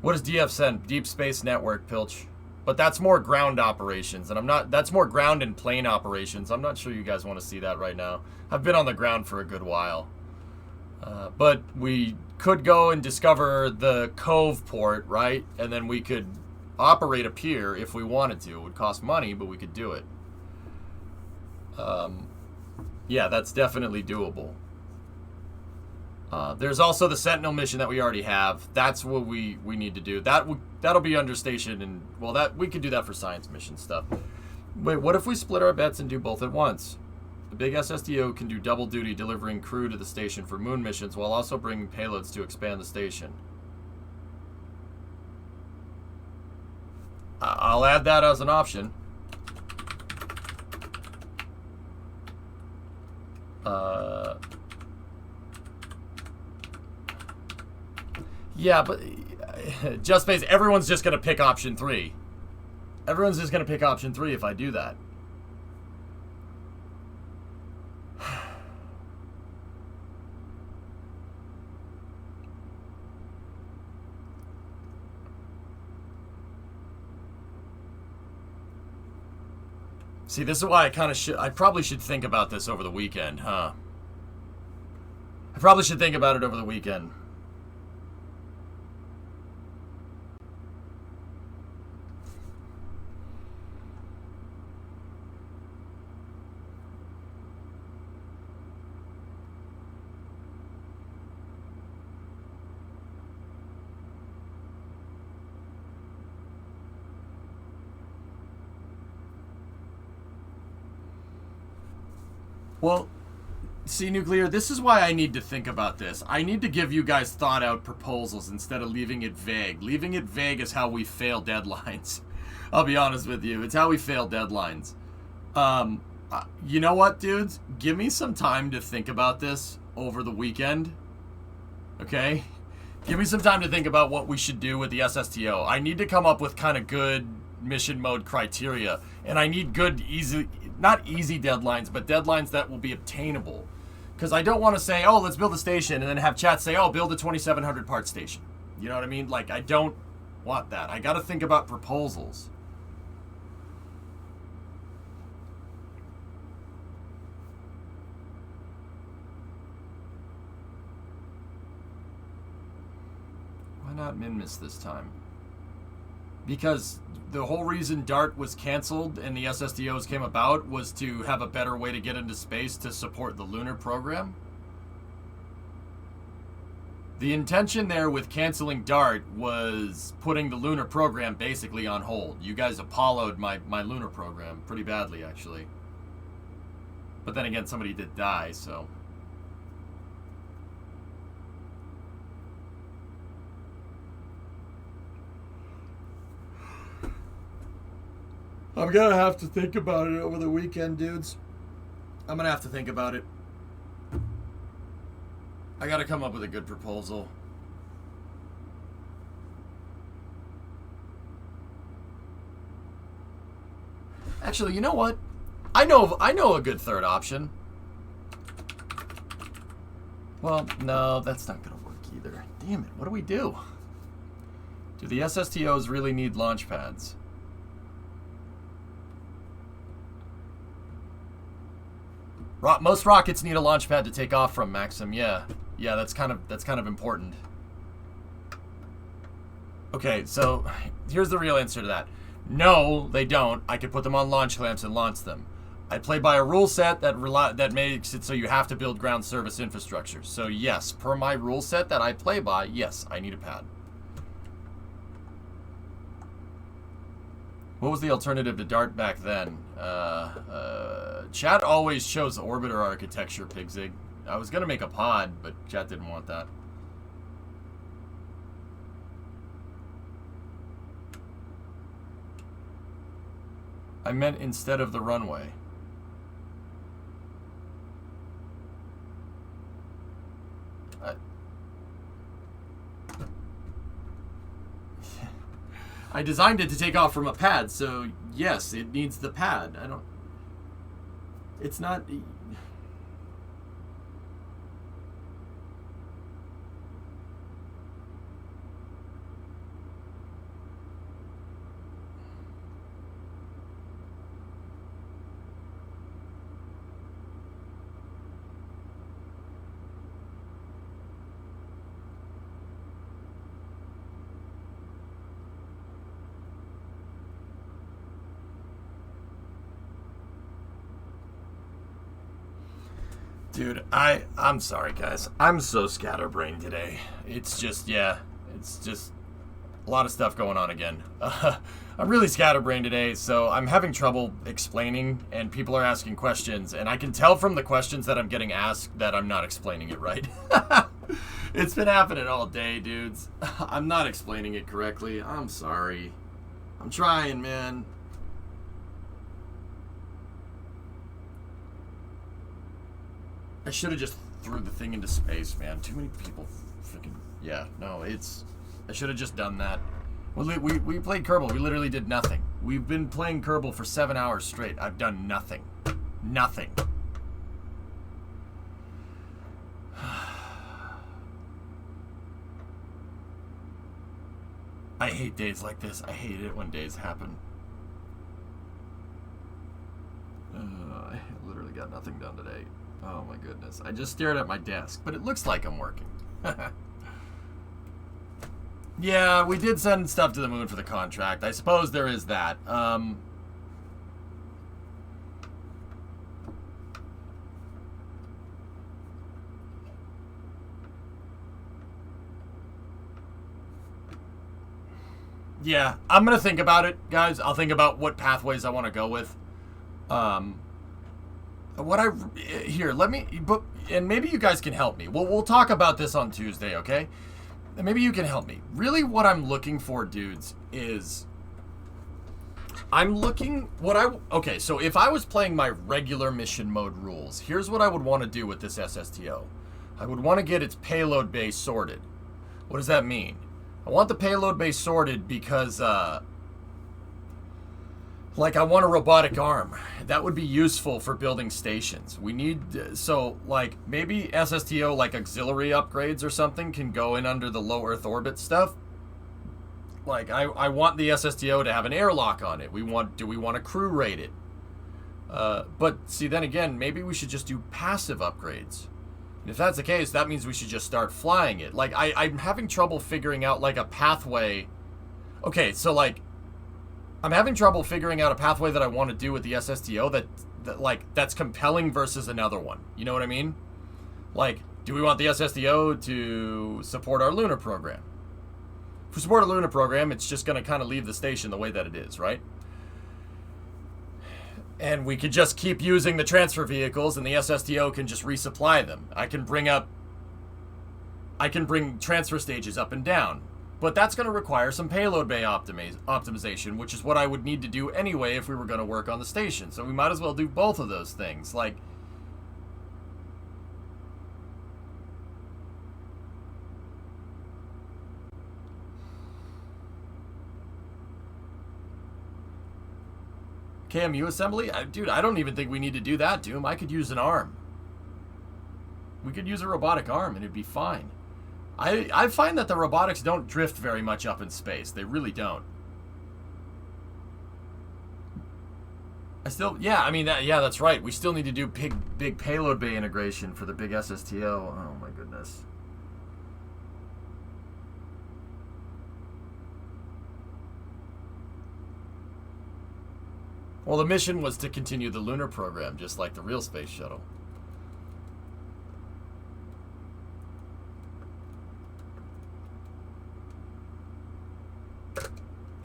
What does DF send? Deep Space Network, Pilch. But that's more ground operations, and that's more ground and plane operations. I'm not sure you guys want to see that right now. I've been on the ground for a good while. But we could go and discover the Cove port, right? And then we could operate a pier if we wanted to. It would cost money, but we could do it. Yeah, that's definitely doable. There's also the Sentinel mission that we already have. That's what we need to do. That'll be under station, and well, that we could do that for science mission stuff. Wait, what if we split our bets and do both at once? The big SSDO can do double duty, delivering crew to the station for moon missions while also bringing payloads to expand the station. I'll add that as an option. Yeah, but just base, everyone's just going to pick option 3. Everyone's just going to pick option 3 if I do that. See, this is why I probably should think about this over the weekend, huh? I probably should think about it over the weekend. Well, see, Nuclear, this is why I need to think about this. I need to give you guys thought-out proposals instead of leaving it vague. Leaving it vague is how we fail deadlines. I'll be honest with you. It's how we fail deadlines. You know what, dudes? Give me some time to think about this over the weekend. Okay? Give me some time to think about what we should do with the SSTO. I need to come up with kind of good mission mode criteria. And I need good, not easy deadlines, but deadlines that will be obtainable. Because I don't want to say, oh, let's build a station, and then have chat say, oh, build a 2,700 part station. You know what I mean? Like, I don't want that. I got to think about proposals. Why not min-miss this time? Because the whole reason DART was canceled and the SSDOs came about was to have a better way to get into space to support the lunar program. The intention there with canceling DART was putting the lunar program basically on hold. You guys Apollo'd my lunar program pretty badly, actually. But then again, somebody did die, so... I'm gonna have to think about it over the weekend, dudes. I'm gonna have to think about it. I gotta come up with a good proposal. Actually, you know what? I know a good third option. Well, no, that's not gonna work either. Damn it, what do we do? Do the SSTOs really need launch pads? Most rockets need a launch pad to take off from, Maxim. Yeah, that's kind of important. Okay, so here's the real answer to that. No, they don't. I could put them on launch clamps and launch them. I play by a rule set that makes it so you have to build ground service infrastructure. So yes, per my rule set that I play by, yes, I need a pad. What was the alternative to DART back then? Chat always chose orbiter architecture, Pigzig. I was going to make a pod, but chat didn't want that. I meant instead of the runway. I designed it to take off from a pad, so yes, it needs the pad. I don't... It's not... Dude, I'm sorry, guys. I'm so scatterbrained today. It's just, yeah, it's just a lot of stuff going on again. I'm really scatterbrained today, so I'm having trouble explaining, and people are asking questions, and I can tell from the questions that I'm getting asked that I'm not explaining it right. It's been happening all day, dudes. I'm not explaining it correctly. I'm sorry. I'm trying, man. I should have just threw the thing into space, man. Too many people freaking... Yeah, no, it's... I should have just done that. We played Kerbal. We literally did nothing. We've been playing Kerbal for 7 hours straight. I've done nothing. Nothing. I hate days like this. I hate it when days happen. I literally got nothing done today. Oh my goodness. I just stared at my desk, but it looks like I'm working. Yeah, we did send stuff to the moon for the contract. I suppose there is that. Yeah, I'm going to think about it, guys. I'll think about what pathways I want to go with. Here, let me, and maybe you guys can help me. We'll talk about this on Tuesday, okay? And maybe you can help me. Really what I'm looking for, dudes, is okay, so if I was playing my regular mission mode rules, here's what I would want to do with this SSTO. I would want to get its payload bay sorted. What does that mean? I want the payload bay sorted because, like, I want a robotic arm. That would be useful for building stations. We need, so, like, maybe SSTO, like, auxiliary upgrades or something can go in under the low Earth orbit stuff. Like, I want the SSTO to have an airlock on it. Do we want to crew rate it? But, see, then again, maybe we should just do passive upgrades. And if that's the case, that means we should just start flying it. Like, I'm having trouble figuring out, like, a pathway. Okay, so, like, I'm having trouble figuring out a pathway that I want to do with the SSTO that's compelling versus another one. You know what I mean? Like, do we want the SSTO to support our lunar program? If we support a lunar program, it's just going to kind of leave the station the way that it is, right? And we could just keep using the transfer vehicles and the SSTO can just resupply them. I can bring transfer stages up and down. But that's going to require some payload bay optimization, which is what I would need to do anyway if we were going to work on the station. So we might as well do both of those things. Like, KMU assembly? Dude, I don't even think we need to do that, Doom. I could use an arm. We could use a robotic arm and it'd be fine. I find that the robotics don't drift very much up in space. They really don't. Yeah, I mean, that's right. We still need to do big payload bay integration for the big SSTO. Oh my goodness. Well, the mission was to continue the lunar program, just like the real space shuttle.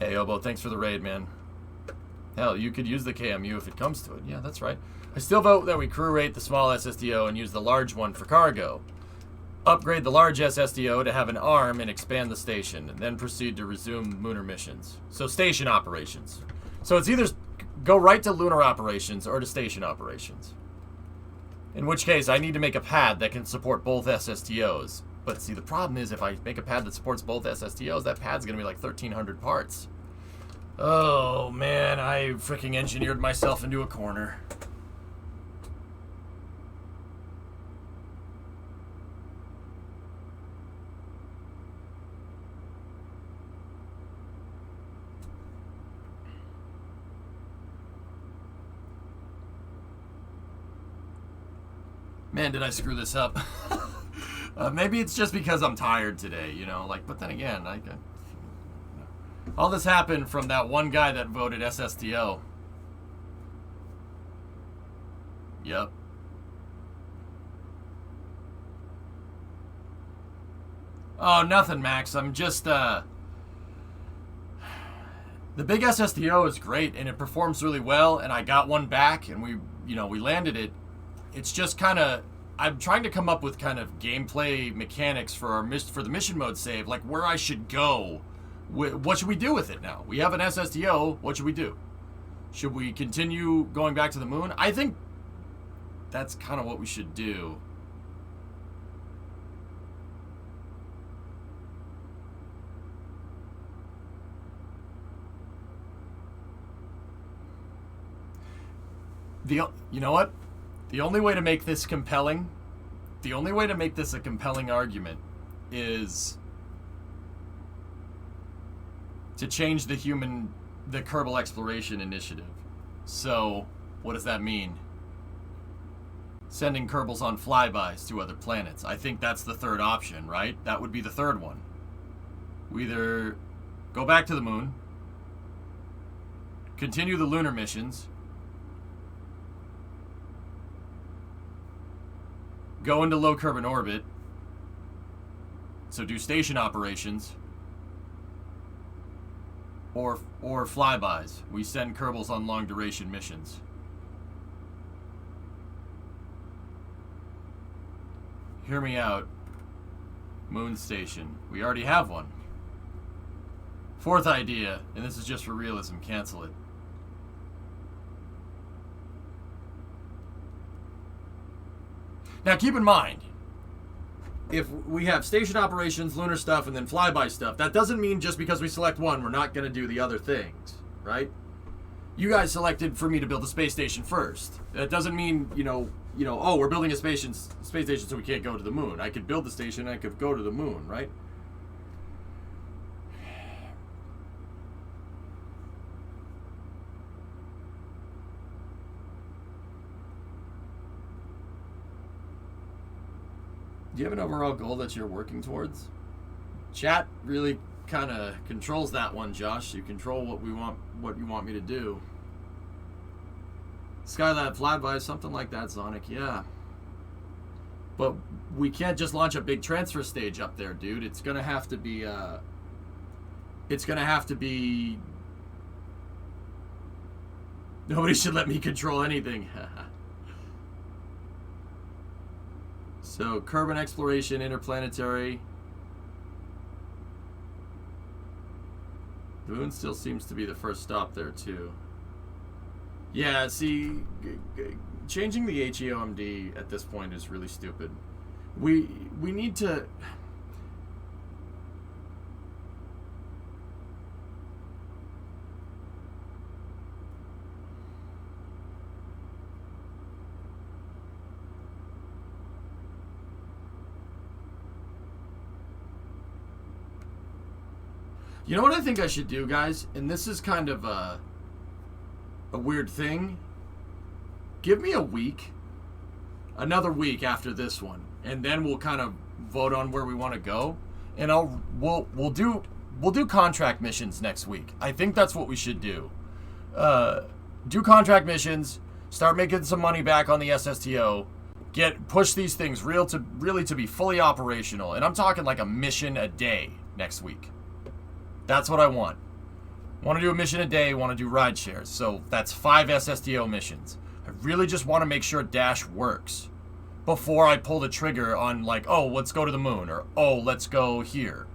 Hey, Obo, thanks for the raid, man. Hell, you could use the KMU if it comes to it. Yeah, that's right. I still vote that we crew rate the small SSTO and use the large one for cargo. Upgrade the large SSTO to have an arm and expand the station, and then proceed to resume lunar missions. So station operations. So it's either go right to lunar operations or to station operations. In which case, I need to make a pad that can support both SSTOs. But see, the problem is if I make a pad that supports both SSTOs, that pad's going to be like 1,300 parts. Oh, man, I freaking engineered myself into a corner. Man, did I screw this up? Maybe it's just because I'm tired today, you know, like, but then again, all this happened from that one guy that voted SSTO. Yep. Oh, nothing, Max. I'm just, the big SSTO is great, and it performs really well, and I got one back, and we landed it. It's just kind of, I'm trying to come up with kind of gameplay mechanics for the mission mode save, like where I should go. What should we do with it now? We have an SSTO. What should we do? Should we continue going back to the moon? I think that's kind of what we should do. You know what? The only way to make this compelling, the only way to make this a compelling argument is to change the Kerbal Exploration Initiative. So, what does that mean? Sending Kerbals on flybys to other planets. I think that's the third option, right? That would be the third one. We either go back to the moon, continue the lunar missions, go into low Kerbin orbit, so do station operations, or flybys. We send Kerbals on long duration missions. Hear me out. Moon station. We already have one. Fourth idea, and this is just for realism, cancel it. Now keep in mind, if we have station operations, lunar stuff, and then flyby stuff, that doesn't mean just because we select one, we're not going to do the other things, right? You guys selected for me to build a space station first. That doesn't mean, oh, we're building a space station so we can't go to the moon. I could build the station and I could go to the moon, right? Do you have an overall goal that you're working towards? Chat really kind of controls that one, Josh. You control what you want me to do. Skylab flyby, something like that, Sonic, yeah. But we can't just launch a big transfer stage up there, dude. It's gonna have to be nobody should let me control anything. So, Kerbin exploration, interplanetary. The moon still seems to be the first stop there, too. Yeah, see, changing the HEOMD at this point is really stupid. We need to... You know what I think I should do, guys? And this is kind of a weird thing. Give me a week. Another week after this one. And then we'll kind of vote on where we want to go. And we'll do contract missions next week. I think that's what we should do. Do contract missions. Start making some money back on the SSTO. Push these things really to be fully operational. And I'm talking like a mission a day next week. That's what I want. Want to do a mission a day, want to do ride shares. So that's 5 SSTO missions. I really just want to make sure Dash works before I pull the trigger on like, oh, let's go to the moon, or oh, let's go here.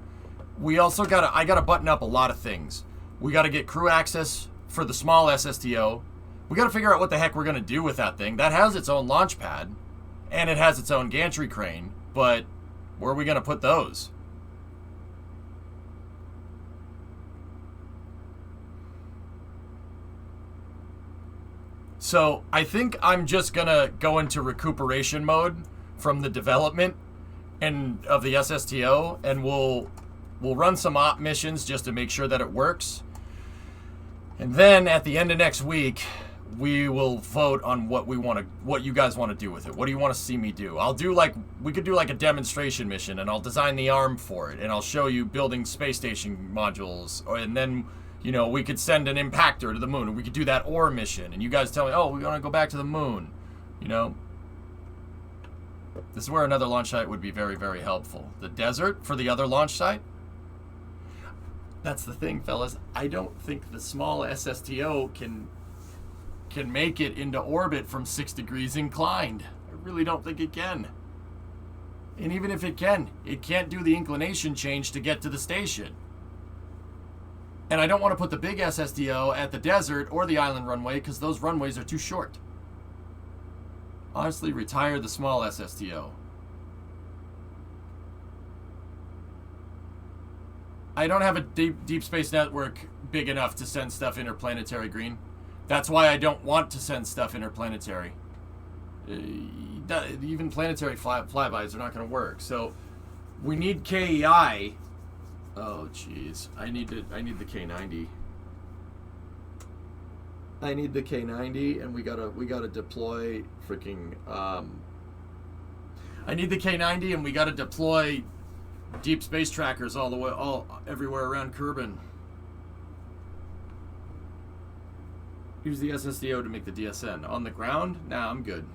We also I gotta button up a lot of things. We gotta get crew access for the small SSTO, We got to figure out what the heck we're going to do with that thing. That has its own launch pad, and it has its own gantry crane, but where are we going to put those? So I think I'm just going to go into recuperation mode from the development and of the SSTO, and we'll run some op missions just to make sure that it works. And then at the end of next week, we will vote on what you guys want to do with it. What do you want to see me do? We could do like a demonstration mission, and I'll design the arm for it, and I'll show you building space station modules, and then, you know, we could send an impactor to the moon, and we could do that ore mission, and you guys tell me, oh, we want to go back to the moon, you know. This is where another launch site would be very, very helpful. The desert for the other launch site? That's the thing, fellas. I don't think the small SSTO can make it into orbit from 6 degrees inclined. I really don't think it can. And even if it can't do the inclination change to get to the station. And I don't want to put the big SSTO at the desert or the island runway because those runways are too short. Honestly, retire the small SSTO. I don't have a deep space network big enough to send stuff interplanetary, Green. That's why I don't want to send stuff interplanetary. Even planetary flybys are not going to work. So we need KEI. Oh, jeez. I need the K90. I need the K90, and we gotta deploy freaking. I need the K90, and we gotta deploy deep space trackers everywhere around Kerbin. Use the SSDO to make the DSN on the ground. Nah, I'm good.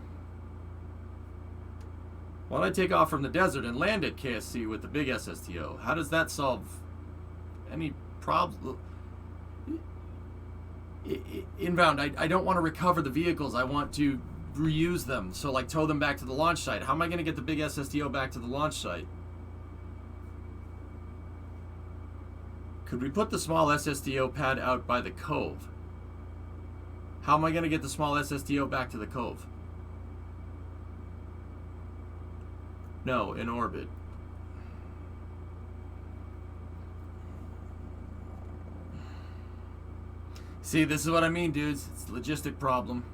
Why don't I take off from the desert and land at KSC with the big SSTO? How does that solve any problem? Inbound, I don't want to recover the vehicles. I want to reuse them. So, like, tow them back to the launch site. How am I going to get the big SSTO back to the launch site? Could we put the small SSTO pad out by the cove? How am I going to get the small SSTO back to the cove? No, in orbit. See, this is what I mean, dudes. It's a logistic problem.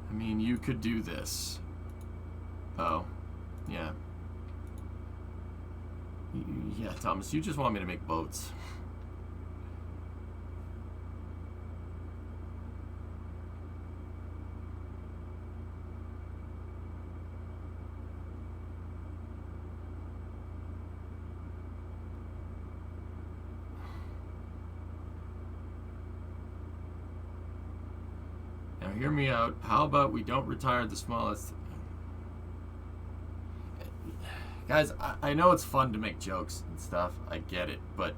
I mean, you could do this. Oh, yeah. Yeah, Thomas, you just want me to make boats. Now, hear me out. How about we don't retire the smallest... Guys, I know it's fun to make jokes and stuff. I get it, but...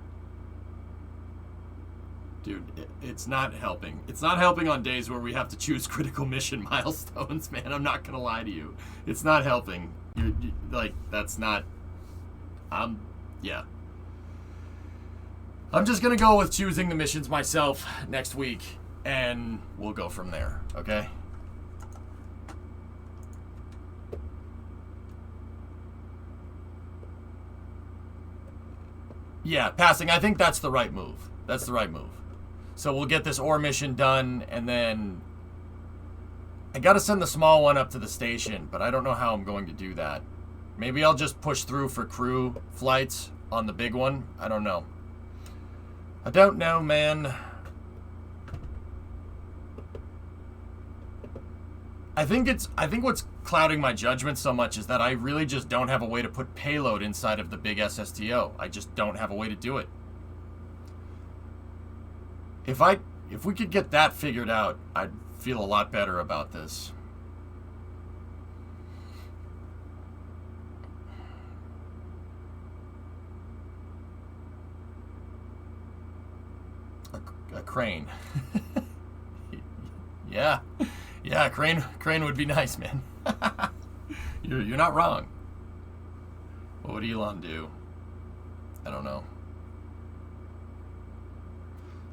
Dude, it's not helping. It's not helping on days where we have to choose critical mission milestones, man. I'm not gonna lie to you. It's not helping. Like, that's not... yeah. I'm just gonna go with choosing the missions myself next week, and we'll go from there, okay? Yeah, passing. I think that's the right move. That's the right move. So we'll get this ore mission done, and then I gotta send the small one up to the station, but I don't know how I'm going to do that. Maybe I'll just push through for crew flights on the big one. I don't know. I don't know, man. I think what's clouding my judgment so much is that I really just don't have a way to put payload inside of the big SSTO. I just don't have a way to do it. If we could get that figured out, I'd feel a lot better about this. A crane. Yeah. Yeah, crane would be nice, man. You're not wrong. What would Elon do? I don't know.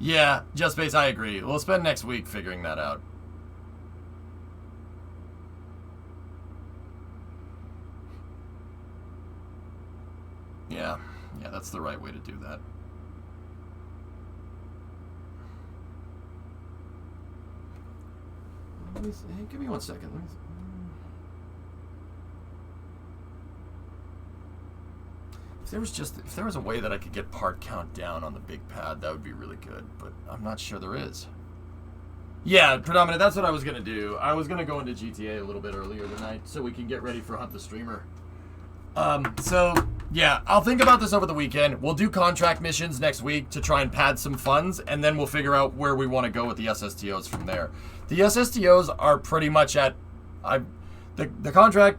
Yeah, Just Base, I agree. We'll spend next week figuring that out. Yeah, that's the right way to do that. Let me see. Hey, give me 1 second. Let me see. If there was a way that I could get part count down on the big pad, that would be really good, but I'm not sure there is. Yeah, Predominant, that's what I was going to do. I was going to go into GTA a little bit earlier tonight so we can get ready for Hunt the Streamer. So, yeah, I'll think about this over the weekend. We'll do contract missions next week to try and pad some funds, and then we'll figure out where we want to go with the SSTOs from there. The SSTOs are pretty much at... The contract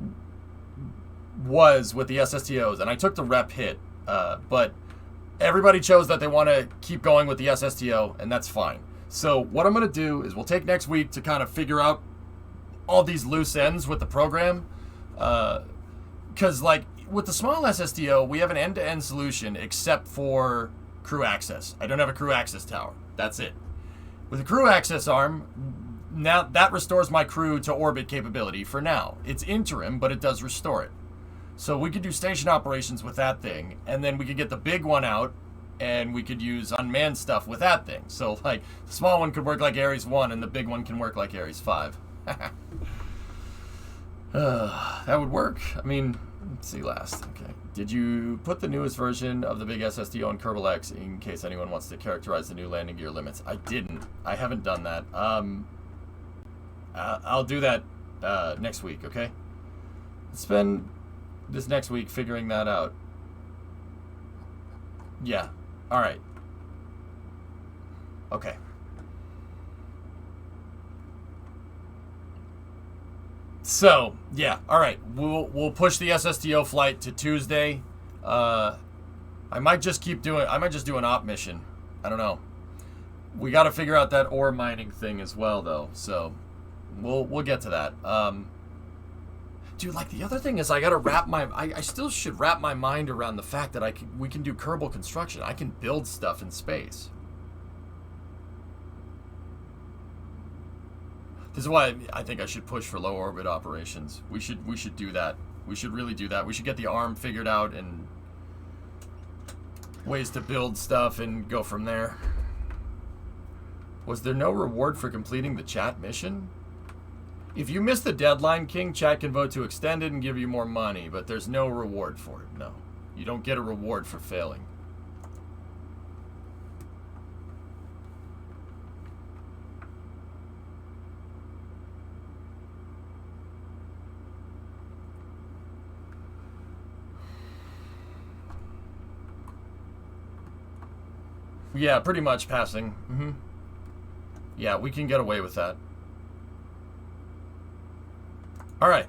was with the SSTOs, and I took the rep hit, but everybody chose that they want to keep going with the SSTO, and that's fine. So what I'm going to do is we'll take next week to kind of figure out all these loose ends with the program, because like with the small SSTO, we have an end-to-end solution except for crew access. I don't have a crew access tower. That's it. With a crew access arm, now that restores my crew to orbit capability for now. It's interim, but it does restore it. So we could do station operations with that thing, and then we could get the big one out, and we could use unmanned stuff with that thing. So, like, the small one could work like Ares 1, and the big one can work like Ares 5. That would work. I mean, let's see last. Okay. Did you put the newest version of the big SSD on Kerbal X in case anyone wants to characterize the new landing gear limits? I didn't. I haven't done that. I'll do that next week, okay? Spend this next week figuring that out. Yeah. All right. Okay. So, yeah. All right. We'll push the SSTO flight to Tuesday. I might just do an op mission. I don't know. We got to figure out that ore mining thing as well, though. So, we'll get to that. Dude, like, the other thing is I gotta I still should wrap my mind around the fact that we can do Kerbal construction. I can build stuff in space. This is why I think I should push for low orbit operations. We should do that. We should really do that. We should get the arm figured out and ways to build stuff and go from there. Was there no reward for completing the chat mission? If you miss the deadline, King, chat can vote to extend it and give you more money, but there's no reward for it. No. You don't get a reward for failing. Yeah, pretty much passing. Yeah, we can get away with that. All right,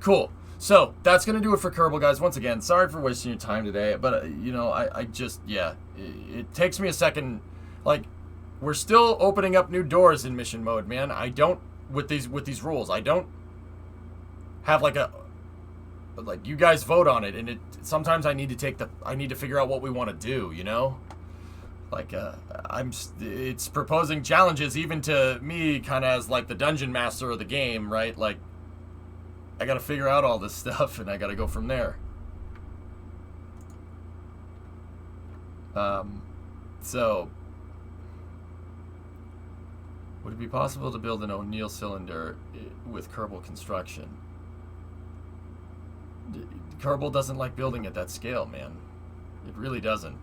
cool. So that's going to do it for Kerbal, guys. Once again, sorry for wasting your time today, but, you know, I just, yeah, it takes me a second. Like, we're still opening up new doors in mission mode, man. I don't, with these rules, I don't have like you guys vote on it, and sometimes I need to figure out what we want to do, you know? Like, it's proposing challenges even to me kind of as like the dungeon master of the game, right? Like, I gotta figure out all this stuff, and I gotta go from there. So, would it be possible to build an O'Neill cylinder with Kerbal construction? Kerbal doesn't like building at that scale, man. It really doesn't.